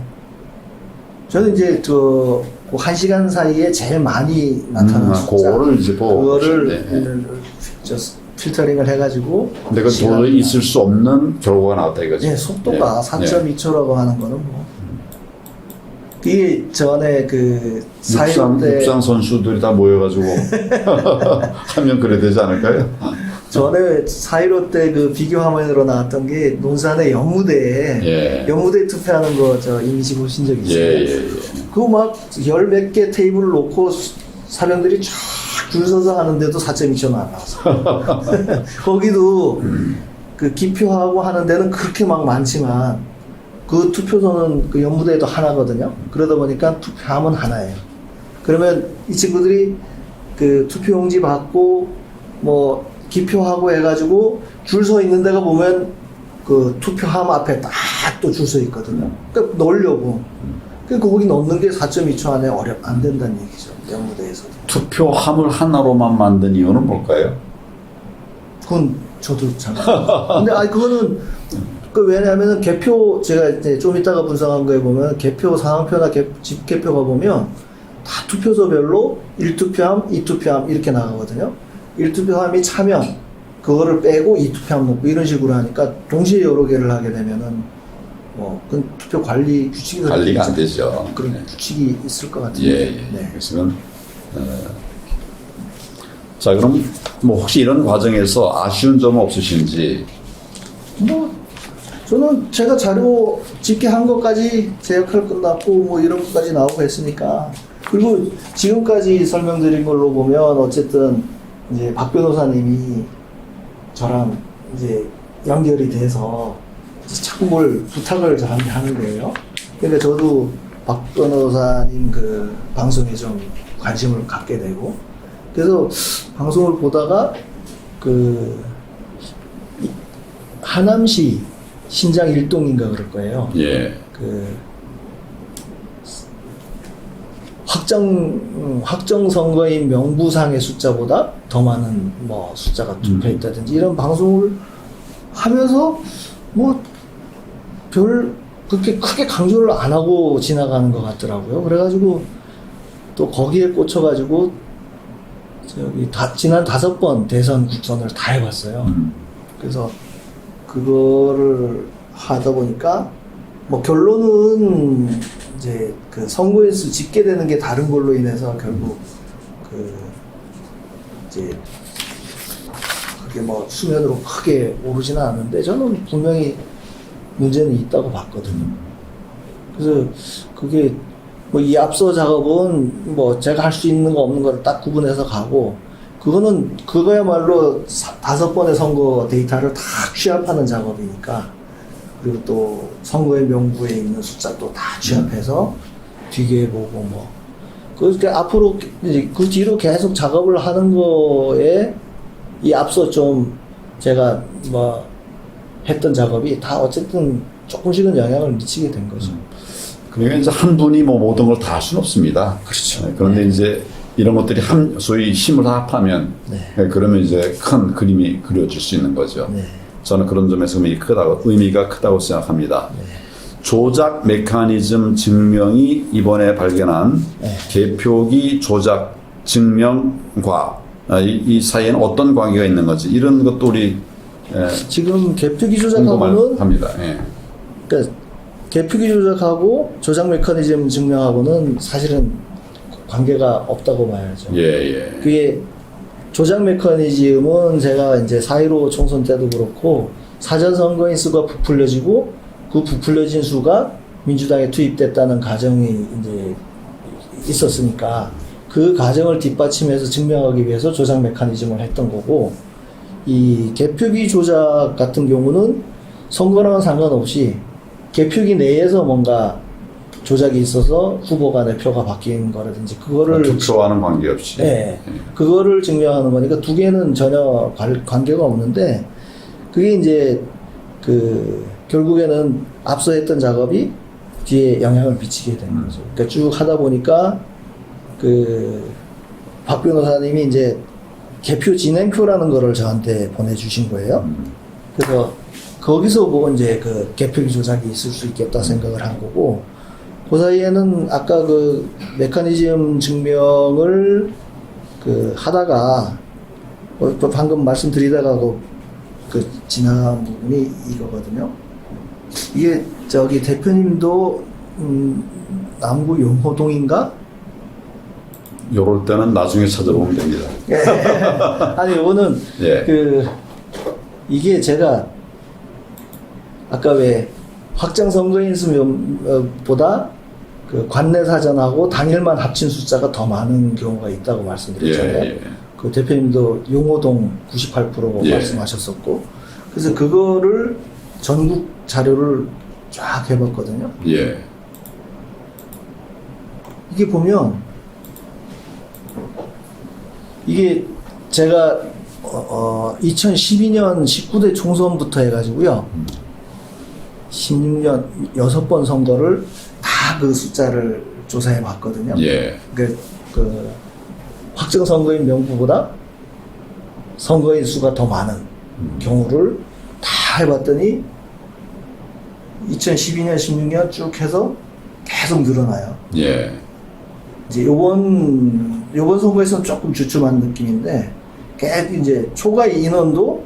저는 이제 그 1시간 사이에 제일 많이 나타나는 숫자. 그거를 이제 그거를 네. 저 필터링을 해가지고. 근데 그 도저히 있을 수 없는 결과가 나왔다 이거죠. 네, 속도가 4.2초라고 하는 거는 뭐. 이게 전에 그 육상 선수들이 다 모여가지고 하면 그래 되지 않을까요? 전에 4.15 때 그 비교 화면으로 나왔던 게 논산의 연무대에 연무대 투표하는 거 저 이미지 보신 적 있어요? 예. 그거 막 열 몇 개 테이블을 놓고 사람들이 쫙 줄 서서 하는데도 4.2초는 안 나왔어. 거기도 그 기표하고 하는 데는 그렇게 막 많지만 그 투표소는 그 연무대에도 하나거든요. 그러다 보니까 투표함은 하나예요. 그러면 이 친구들이 그 투표용지 받고 뭐 기표하고 해가지고 줄 서 있는 데가 보면 그 투표함 앞에 딱 또 줄 서 있거든요. 그러니까 넣으려고. 그러니까 거기 넣는 게 4.2초 안에 안 된다는 얘기죠. 연무대에서. 투표함을 하나로만 만든 이유는 뭘까요? 그건 저도 잘 모르겠어요. 근데 아니 그거는 그 왜냐하면은 개표 제가 이제 좀 이따가 분석한 거에 보면 개표 상황표나 집개표가 보면 다 투표소별로 1투표함, 2투표함 이렇게 나가거든요. 1투표함이 차면 그거를 빼고 2투표함 넣고 이런 식으로 하니까 동시에 여러 개를 하게 되면은 뭐 그건 투표 관리 규칙이 관리가 안 되죠. 그런 네. 규칙이 있을 것 같은데. 예. 네. 그래서 자 그럼 뭐 혹시 이런 과정에서 아쉬운 점은 없으신지? 뭐 저는 제가 자료 집계한 것까지 제 역할 끝났고 뭐 이런 것까지 나오고 했으니까 그리고 지금까지 설명드린 걸로 보면 어쨌든 이제 박 변호사님이 저랑 이제 연결이 돼서 자꾸 뭘 부탁을 저한테 하는 거예요. 그러니까 저도 박 변호사님 그 방송에 좀 관심을 갖게 되고 그래서 방송을 보다가 그 하남시 신장 일동인가 그럴 거예요. 예. 그 확정 선거인 명부상의 숫자보다 더 많은 뭐 숫자가 투표했다든지 이런 방송을 하면서 뭐 별 그렇게 크게 강조를 안 하고 지나가는 것 같더라고요. 그래가지고 또 거기에 꽂혀가지고 저기 지난 5번 대선 국선을 다 해봤어요. 그래서 그거를 하다 보니까 뭐 결론은 이제 그 선거인수 집계되는 게 다른 걸로 인해서 결국 그 이제 그게 뭐 수면으로 크게 오르지는 않는데 저는 분명히 문제는 있다고 봤거든요. 그래서 그게 뭐 이 앞서 작업은 뭐 제가 할 수 있는 거 없는 거를 딱 구분해서 가고 그거는 그거야말로 5번의 선거 데이터를 다 취합하는 작업이니까 그리고 또 선거의 명부에 있는 숫자도 다 취합해서 뒤에 보고 뭐 그러니까 앞으로 그 뒤로 계속 작업을 하는 거에 이 앞서 좀 제가 뭐 했던 작업이 다 어쨌든 조금씩은 영향을 미치게 된 거죠. 그러니까 이제 한 분이 뭐 모든 걸 다 할 수는 없습니다. 그렇죠. 그런데 이제 이런 것들이 소위 힘을 합하면 그러면 이제 큰 그림이 그려질 수 있는 거죠. 네. 저는 그런 점에서 의미가 크다고 생각합니다. 조작 메커니즘 증명이 이번에 발견한 개표기 조작 증명과 이 사이에는 어떤 관계가 있는 건지 이런 것도 우리 지금 개표기 조작하고는 합니다. 예. 그러니까 개표기 조작하고 조작 메커니즘 증명하고는 사실은 관계가 없다고 봐야죠. 예. 그게 조작 메커니즘은 제가 이제 4.15 총선 때도 그렇고 사전 선거인 수가 부풀려지고 그 부풀려진 수가 민주당에 투입됐다는 가정이 이제 있었으니까 그 가정을 뒷받침해서 증명하기 위해서 조작 메커니즘을 했던 거고, 이 개표기 조작 같은 경우는 선거랑은 상관없이 개표기 내에서 뭔가 조작이 있어서 후보 간의 표가 바뀐 거라든지 그거를 투표와는 관계없이 네, 그거를 증명하는 거니까 두 개는 전혀 관계가 없는데, 그게 이제 결국에는 앞서 했던 작업이 뒤에 영향을 미치게 되는 거죠. 그러니까 쭉 하다 보니까 박 변호사님이 이제 개표 진행표라는 거를 저한테 보내주신 거예요. 그래서 거기서 보고 이제 개표기 조작이 있을 수 있겠다 생각을 한 거고, 그 사이에는 아까 메커니즘 증명을 하다가 또 방금 말씀드리다가 지나간 부분이 이거거든요. 이게 대표님도 남구 용호동인가? 요럴 때는 나중에 찾아보면 됩니다. 아니, 이거는 이게 제가 아까 왜 확정 선거인 수보다 관내 사전하고 당일만 합친 숫자가 더 많은 경우가 있다고 말씀드렸잖아요. 그 대표님도 용호동 98% 말씀하셨었고, 그래서 그거를 전국 자료를 쫙 해봤거든요. 이게 보면 이게 제가 2012년 19대 총선부터 해가지고요, 16년 6번 선거를 다 그 숫자를 조사해 봤거든요. 확정 선거인 명부보다 선거인 수가 더 많은 경우를 다 해봤더니 2012년, 16년 쭉 해서 계속 늘어나요. 이제 요번 선거에서는 조금 주춤한 느낌인데, 계속 이제 초과 인원도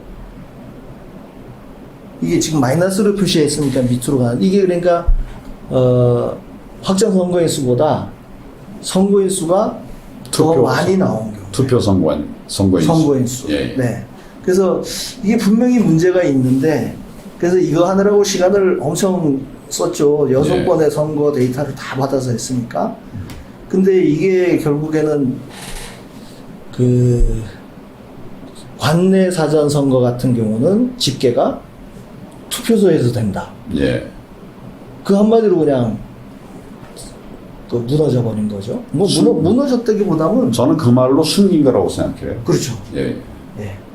이게 지금 마이너스로 표시해 있으니까 밑으로 가는, 이게 그러니까 확정 선거인 수보다 선거인 수가 더 많이 나온 경우. 투표 선거인 수. 네. 그래서 이게 분명히 문제가 있는데, 그래서 이거 하느라고 시간을 엄청 썼죠. 6번의 선거 데이터를 다 받아서 했으니까. 근데 이게 결국에는 관내 사전 선거 같은 경우는 집계가 투표소에서 된다. 그 한마디로 그냥 무너져 버린 거죠. 무너졌다기보다는 저는 그 말로 숨긴 거라고 생각해요. 그렇죠.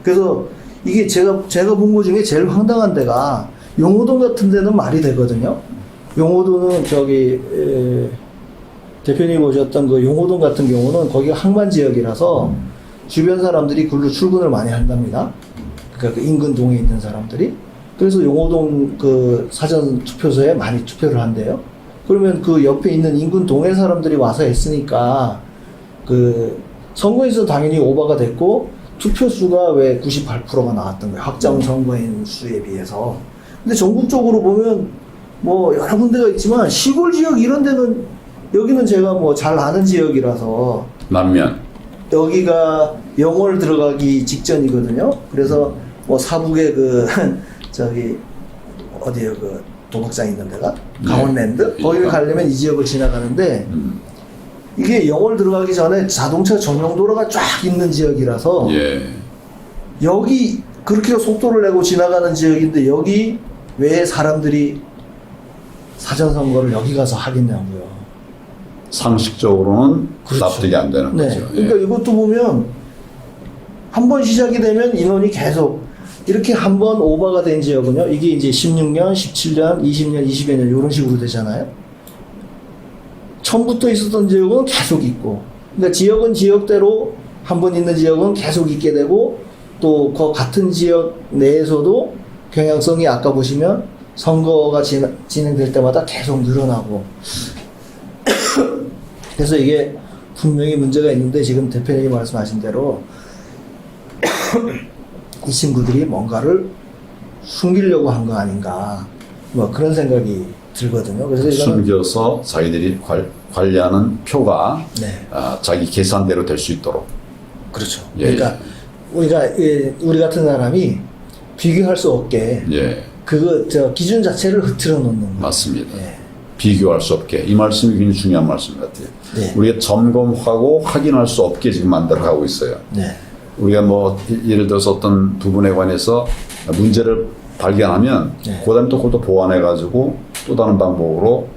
그래서 이게 제가 본 거 중에 제일 황당한 데가 용호동 같은 데는 말이 되거든요. 용호동은 대표님 오셨던 용호동 같은 경우는 거기가 항만 지역이라서 주변 사람들이 글로 출근을 많이 한답니다. 그러니까 인근 동에 있는 사람들이. 그래서 용호동 사전 투표소에 많이 투표를 한대요. 그러면 그 옆에 있는 인근 동네 사람들이 와서 했으니까 선거에서 당연히 오버가 됐고, 투표 수가 왜 98%가 나왔던 거예요. 확정 선거인 수에 비해서. 근데 전국적으로 보면 여러 군데가 있지만 시골 지역 이런 데는, 여기는 제가 잘 아는 지역이라서, 남면 여기가 영월 들어가기 직전이거든요. 그래서 사북에 어디요, 도박장 있는 데가? 강원랜드? 거기를 가려면 이 지역을 지나가는데, 이게 영월 들어가기 전에 자동차 전용 도로가 쫙 있는 지역이라서, 여기 그렇게 속도를 내고 지나가는 지역인데, 여기 왜 사람들이 사전선거를 여기 가서 하겠냐고요. 상식적으로는 납득이 안 되는 거죠. 그러니까 이것도 보면 한 번 시작이 되면 인원이 계속 이렇게 한 번 오버가 된 지역은요, 이게 이제 16년, 17년, 20년, 20여 년 이런 식으로 되잖아요. 처음부터 있었던 지역은 계속 있고, 그러니까 지역은 지역대로 한 번 있는 지역은 계속 있게 되고 또 그 같은 지역 내에서도 경향성이 아까 보시면 선거가 진행될 때마다 계속 늘어나고 그래서 이게 분명히 문제가 있는데 지금 대표님이 말씀하신 대로 이 친구들이 뭔가를 숨기려고 한 거 아닌가 뭐 그런 생각이 들거든요. 그래서 이거는 숨겨서 자기들이 관리하는 표가 네. 자기 계산대로 될 수 있도록. 그렇죠. 예, 그러니까 우리 같은 사람이 비교할 수 없게 예, 저 기준 자체를 흐트러 놓는 거예요. 맞습니다. 예. 비교할 수 없게. 이 말씀이 굉장히 중요한 말씀 같아요. 네. 우리가 점검하고 확인할 수 없게 지금 만들어가고 있어요. 네. 우리가 뭐 예를 들어서 어떤 부분에 관해서 문제를 발견하면 네. 그다음에 또 그것도 보완해가지고 또 다른 방법으로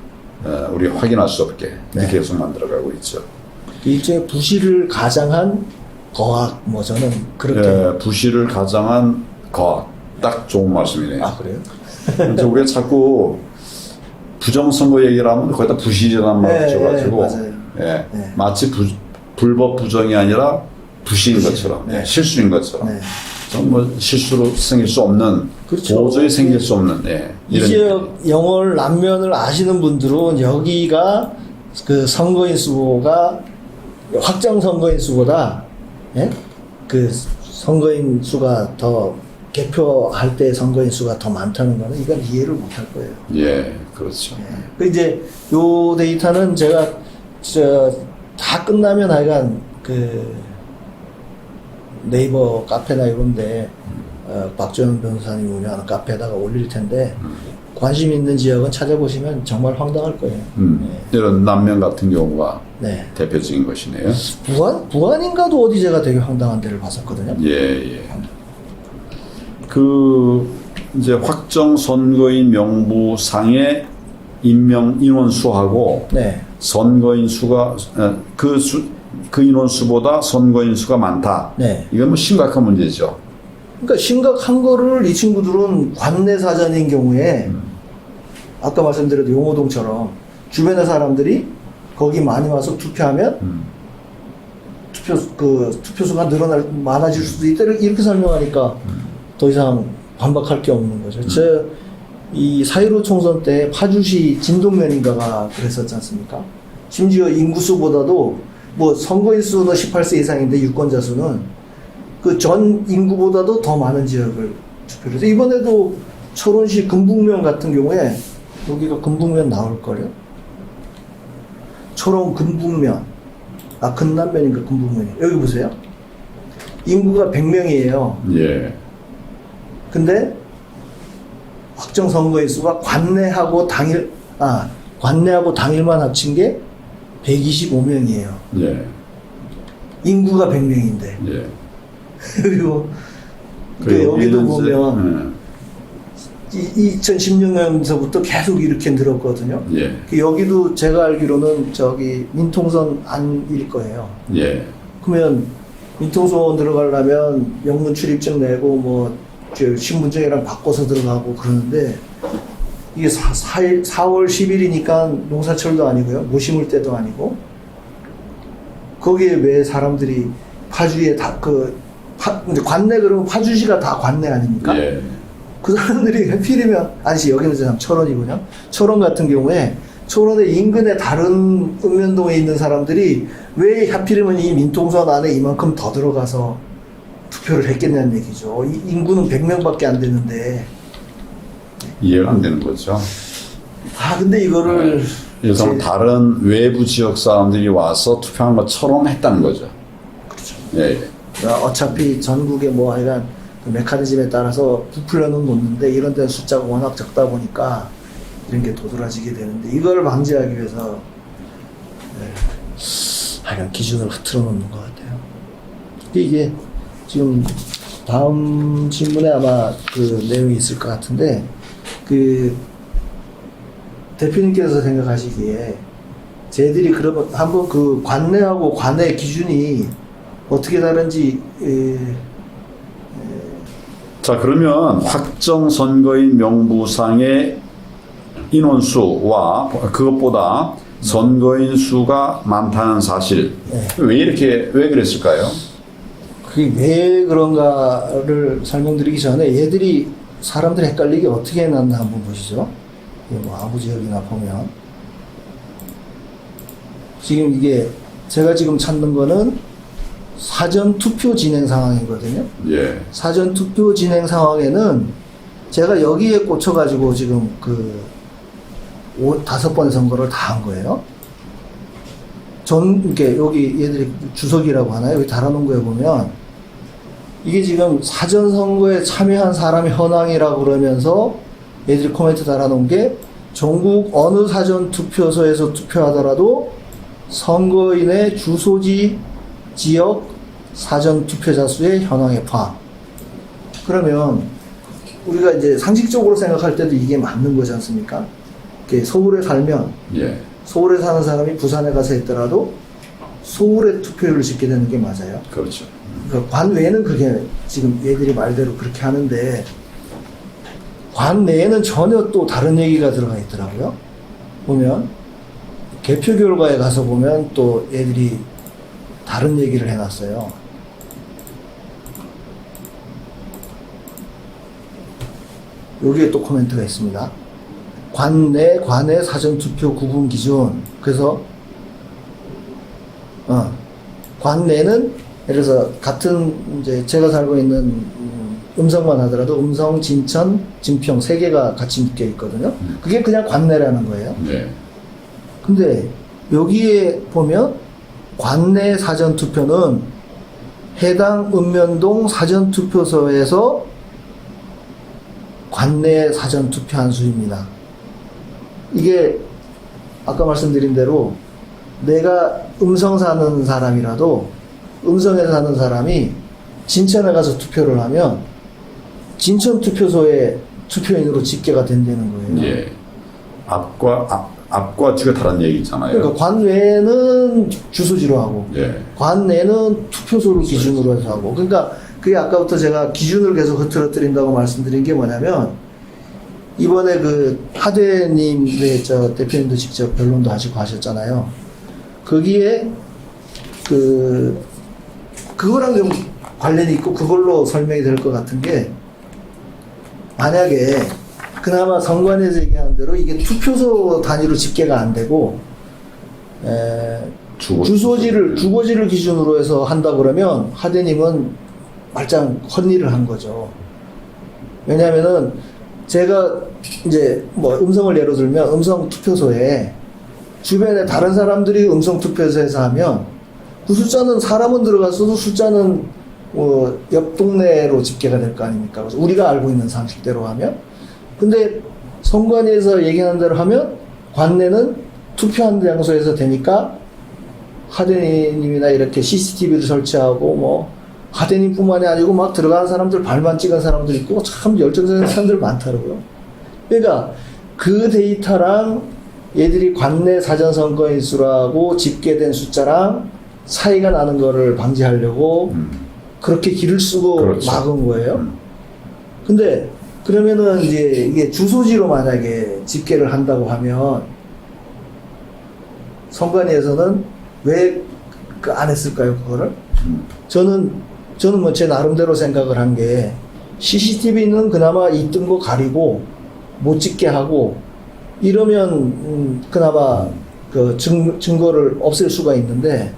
우리 확인할 수 없게 이렇게 네. 계속 만들어가고 있죠. 일종의 부실을 가장한 거학 뭐 저는 그렇게 예, 부실을 가장한 과학. 딱 좋은 말씀이네요. 아 그래요? 근데 우리가 자꾸 부정선거 얘기를 하면 거기다 부실이라는 말을 네, 붙여가지고 맞아요. 예, 네. 마치 불법 부정이 아니라 부실인 부실. 것처럼 네. 실수인 것처럼 네. 정말 실수로 생길 수 없는 그렇죠. 도저히 생길 수 없는 이 지역 영월 남면을 아시는 분들은 여기가 그 선거인 수가 확정 선거인 수보다 예? 그 선거인 수가 더 개표할 때 선거인 수가 더 많다는 거는 이건 이해를 못할 거예요. 예, 그렇죠. 그 이제 요 데이터는 제가 다 끝나면 하여간 그 네이버 카페나 이런데 박정현 변호사님 운영하는 카페에다가 올릴 텐데 관심 있는 지역은 찾아보시면 정말 황당할 거예요. 이런 남면 같은 경우가 네. 대표적인 것이네요. 부안인가도 어디 제가 되게 황당한 데를 봤었거든요. 예, 예. 그 이제 확정 선거인 명부상의 임명 인원 수하고 네. 선거인 수가 그 인원 수보다 선거인 수가 많다. 네. 이건 뭐 심각한 문제죠. 그러니까 심각한 거를 이 친구들은 관내 사전인 경우에 아까 말씀드린 용호동처럼 주변의 사람들이 거기 많이 와서 투표하면 투표수가 많아질 수도 있다 이렇게 설명하니까 더 이상 반박할 게 없는 거죠. 이 4.15 총선 때 파주시 진동면인가가 그랬었지 않습니까? 심지어 인구수보다도 뭐 선거인 수는 18세 이상인데 유권자 수는 그 전 인구보다도 더 많은 지역을 투표를 해서 이번에도 철원시 금북면 같은 경우에 여기가 금북면 나올걸요? 철원 금북면 금남면인가 금북면이 여기 보세요. 인구가 100명이에요. 예. 근데 확정 선거인 수가 관내하고 당일만 합친 게 125명이에요. 예. 인구가 100명인데. 예. 그리고 여기도 여기는 보면 2016년서부터 계속 이렇게 늘었거든요. 예. 여기도 제가 알기로는 저기 민통선 안일 거예요. 예. 그러면 민통선 들어가려면 영문 출입증 내고 뭐 신분증이랑 바꿔서 들어가고 그러는데 이게 4월 10일이니까 농사철도 아니고요. 못 심을 때도 아니고 거기에 왜 사람들이 파주에 이제 관내 그러면 파주시가 다 관내 아닙니까? 예. 그 사람들이 하필이면 여기는 참 철원이군요. 철원 같은 경우에 철원의 인근의 다른 읍면동에 있는 사람들이 왜 하필이면 이 민통선 안에 이만큼 더 들어가서 투표를 했겠냐는 얘기죠. 이 인구는 100명밖에 안 되는데 이해가 안 되는 거죠. 근데 이거를 그래서 다른 외부 지역 사람들이 와서 투표한 것처럼 했다는 거죠. 그렇죠. 예. 어차피 전국에 뭐 하여간 그 메커니즘에 따라서 부풀려는 놓는데 이런 데는 숫자가 워낙 적다 보니까 이런 게 도드라지게 되는데 이걸 방지하기 위해서 하여간 기준을 흐트러 놓는 것 같아요. 근데 이게 지금 다음 질문에 아마 그 내용이 있을 것 같은데 그 대표님께서 생각하시기에 쟤들이 그러면 한번 그 관내하고 관내 기준이 어떻게 다른지 자, 그러면 확정 선거인 명부상의 인원수와 그것보다 선거인 수가 많다는 사실. 네. 왜 그랬을까요? 그게 왜 그런가를 설명드리기 전에 얘들이 사람들이 헷갈리게 어떻게 해놨나 한번 보시죠. 뭐 아부 지역이나 보면 지금 이게 제가 지금 찾는 거는 사전 투표 진행 상황이거든요. 예. 사전 투표 진행 상황에는 제가 여기에 꽂혀가지고 지금 그 5-5번 선거를 다 한 거예요. 이렇게 여기 얘들이 주석이라고 하나요? 여기 달아놓은 거에 보면 이게 지금 사전 선거에 참여한 사람의 현황이라고 그러면서 얘들이 코멘트 달아놓은 게 전국 어느 사전 투표소에서 투표하더라도 선거인의 주소지 지역 사전 투표자 수의 현황의 파악. 그러면 우리가 이제 상식적으로 생각할 때도 이게 맞는 거지 않습니까? 이렇게 서울에 살면 예. 서울에 사는 사람이 부산에 가서 했더라도 서울에 투표율을 짓게 되는 게 맞아요. 그렇죠. 그러니까 관 외에는 그게 지금 얘들이 말대로 그렇게 하는데 관 내에는 전혀 또 다른 얘기가 들어가 있더라고요. 보면 개표 결과에 가서 보면 또 얘들이 다른 얘기를 해놨어요. 여기에 또 코멘트가 있습니다. 관내 사전투표 구분 기준. 그래서 관내는 예를 들어서 같은 이제 제가 살고 있는 음성만 하더라도 음성, 진천, 진평 세 개가 같이 묶여 있거든요. 그게 그냥 관내라는 거예요. 네. 근데 여기에 보면 관내 사전투표는 해당 읍면동 사전투표소에서 관내 사전투표한 수입니다. 이게 아까 말씀드린 대로 내가 음성 사는 사람이라도 음성에 사는 사람이 진천에 가서 투표를 하면 진천 투표소에 투표인으로 집계가 된다는 거예요. 예. 앞과 뒤가 다른 얘기 있잖아요. 그러니까 관외는 주소지로 하고 예. 관내는 투표소를 기준으로 해서 하고 그러니까 그게 아까부터 제가 기준을 계속 흐트러뜨린다고 말씀드린 게 뭐냐면 이번에 그 하대님의 저 대표님도 직접 변론도 하시고 하셨잖아요. 거기에 그거랑 좀 관련이 있고 그걸로 설명이 될 것 같은 게 만약에 그나마 선관위에서 얘기하는 대로 이게 투표소 단위로 집계가 안 되고 주거지를 기준으로 해서 한다 그러면 하대님은 말짱 헛일을 한 거죠. 왜냐하면은 제가 이제 뭐 음성을 예로 들면 음성 투표소에 주변에 다른 사람들이 음성 투표소에서 하면 그 숫자는 사람은 들어갔어도 숫자는 옆 동네로 집계가 될 거 아닙니까? 그래서 우리가 알고 있는 상식대로 하면 근데 선관위에서 얘기하는 대로 하면 관내는 투표한 장소에서 되니까 하대님이나 이렇게 CCTV를 설치하고 뭐 하대님뿐만이 아니고 막 들어가는 사람들 발만 찍은 사람들 있고 참 열정적인 사람들 많더라고요. 그러니까 그 데이터랑 얘들이 관내 사전선거인 수라고 집계된 숫자랑 차이가 나는 거를 방지하려고 그렇게 길을 쓰고 그렇죠. 막은 거예요. 근데 그러면은 이제 이게 주소지로 만약에 집계를 한다고 하면 선관위에서는 왜 그 안 했을까요, 그거를? 저는 뭐 제 나름대로 생각을 한 게 CCTV는 그나마 이 뜬 거 가리고 못 찍게 하고 이러면 그나마 그 증거를 없앨 수가 있는데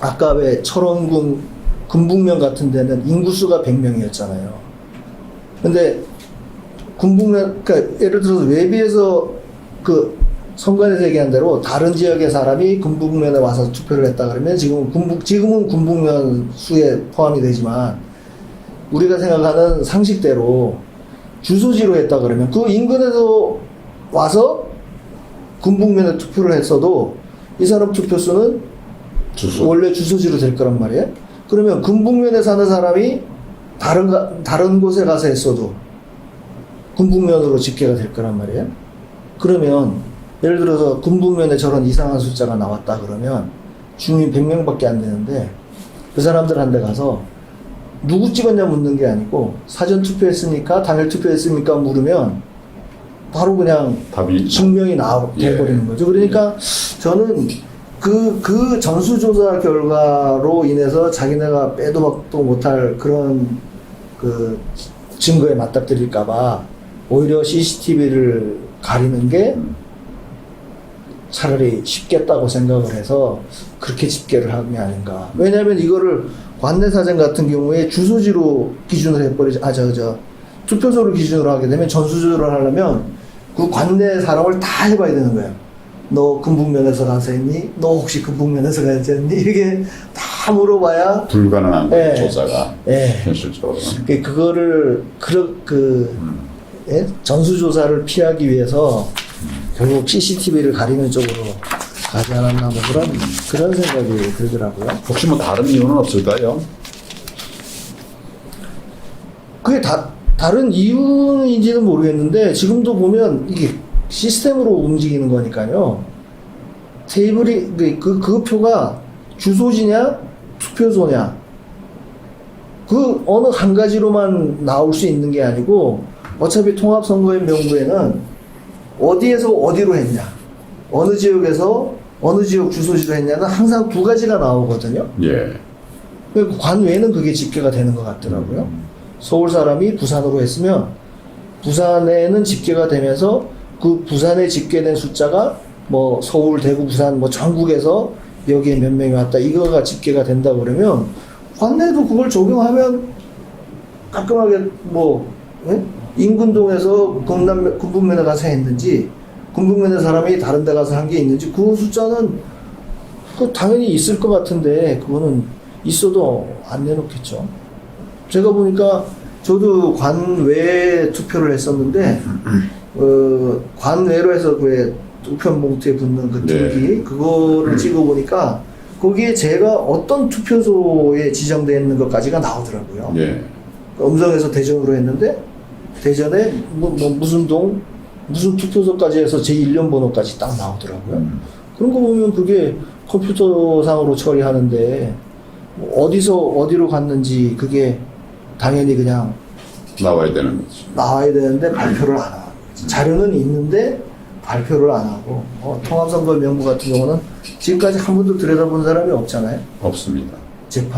아까 왜 철원군 금북면 같은 데는 인구수가 100명이었잖아요. 근데 금북면, 그러니까 예를 들어서 외비에서 그 선관위에서 얘기한 대로 다른 지역의 사람이 금북면에 와서 투표를 했다 그러면 지금은 금북면 수에 포함이 되지만 우리가 생각하는 상식대로 주소지로 했다 그러면 그 인근에서 와서 금북면에 투표를 했어도 이 사람 투표수는 원래 주소지로 될 거란 말이에요. 그러면 금북면에 사는 사람이 다른 곳에 가서 했어도 금북면으로 집계가 될 거란 말이에요. 그러면 예를 들어서 금북면에 저런 이상한 숫자가 나왔다 그러면 주민 100명밖에 안 되는데 그 사람들한테 가서 누구 찍었냐 묻는 게 아니고 사전 투표했습니까? 당일 투표했습니까? 물으면 바로 그냥 답이 증명이 돼버리는 예. 거죠. 그러니까 저는 그 전수조사 결과로 인해서 자기네가 빼도 박도 못할 그런 그 증거에 맞닥뜨릴까봐 오히려 CCTV를 가리는 게 차라리 쉽겠다고 생각을 해서 그렇게 집계를 한 게 아닌가. 왜냐하면 이거를 관내사정 같은 경우에 주소지로 기준으로 해버리지, 투표소를 기준으로 하게 되면 전수조사를 하려면 그 관내 사람을 다 해봐야 되는 거예요. 너 금북면에서 가서 했니? 너 혹시 금북면에서 가서 했니? 이렇게 다 물어봐야 불가능한 거예요, 예. 조사가. 예. 현실적으로. 그거를 전수조사를 피하기 위해서 결국 CCTV를 가리는 쪽으로 가지 않았나 뭐 그런 생각이 들더라고요. 혹시 뭐 다른 이유는 없을까요? 그게 다른 이유인지는 모르겠는데 지금도 보면 이게 시스템으로 움직이는 거니까요. 테이블이 그 표가 주소지냐 투표소냐 그 어느 한 가지로만 나올 수 있는 게 아니고 어차피 통합선거의 명부에는 어디에서 어디로 했냐 어느 지역에서 어느 지역 주소지로 했냐는 항상 두 가지가 나오거든요. 예. 관 외에는 그게 집계가 되는 것 같더라고요. 서울 사람이 부산으로 했으면 부산에는 집계가 되면서 그 부산에 집계된 숫자가 뭐 서울, 대구, 부산 뭐 전국에서 여기에 몇 명이 왔다 이거가 집계가 된다 그러면 관내도 그걸 적용하면 깔끔하게 뭐 인근동에서 금북면에 가서 했는지 금북면에 사람이 다른 데 가서 한 게 있는지 그 숫자는 그 당연히 있을 것 같은데 그거는 있어도 안 내놓겠죠. 제가 보니까 저도 관외 투표를 했었는데 관외로 해서 그 우편 봉투에 붙는 그 줄기 그거를 찍어보니까 거기에 제가 어떤 투표소에 지정되어 있는 것까지가 나오더라고요. 예. 음성에서 대전으로 했는데 대전에 무슨 동 무슨 투표소까지 해서 제 일련 번호까지 딱 나오더라고요. 그런 거 보면 그게 컴퓨터상으로 처리하는데 뭐 어디서 어디로 갔는지 그게 당연히 그냥 나와야 되는 거죠. 나와야 되는데 발표를 안 하고 자료는 있는데 발표를 안 하고 통합선거 명부 같은 경우는 지금까지 한 번도 들여다본 사람이 없잖아요. 없습니다. 재판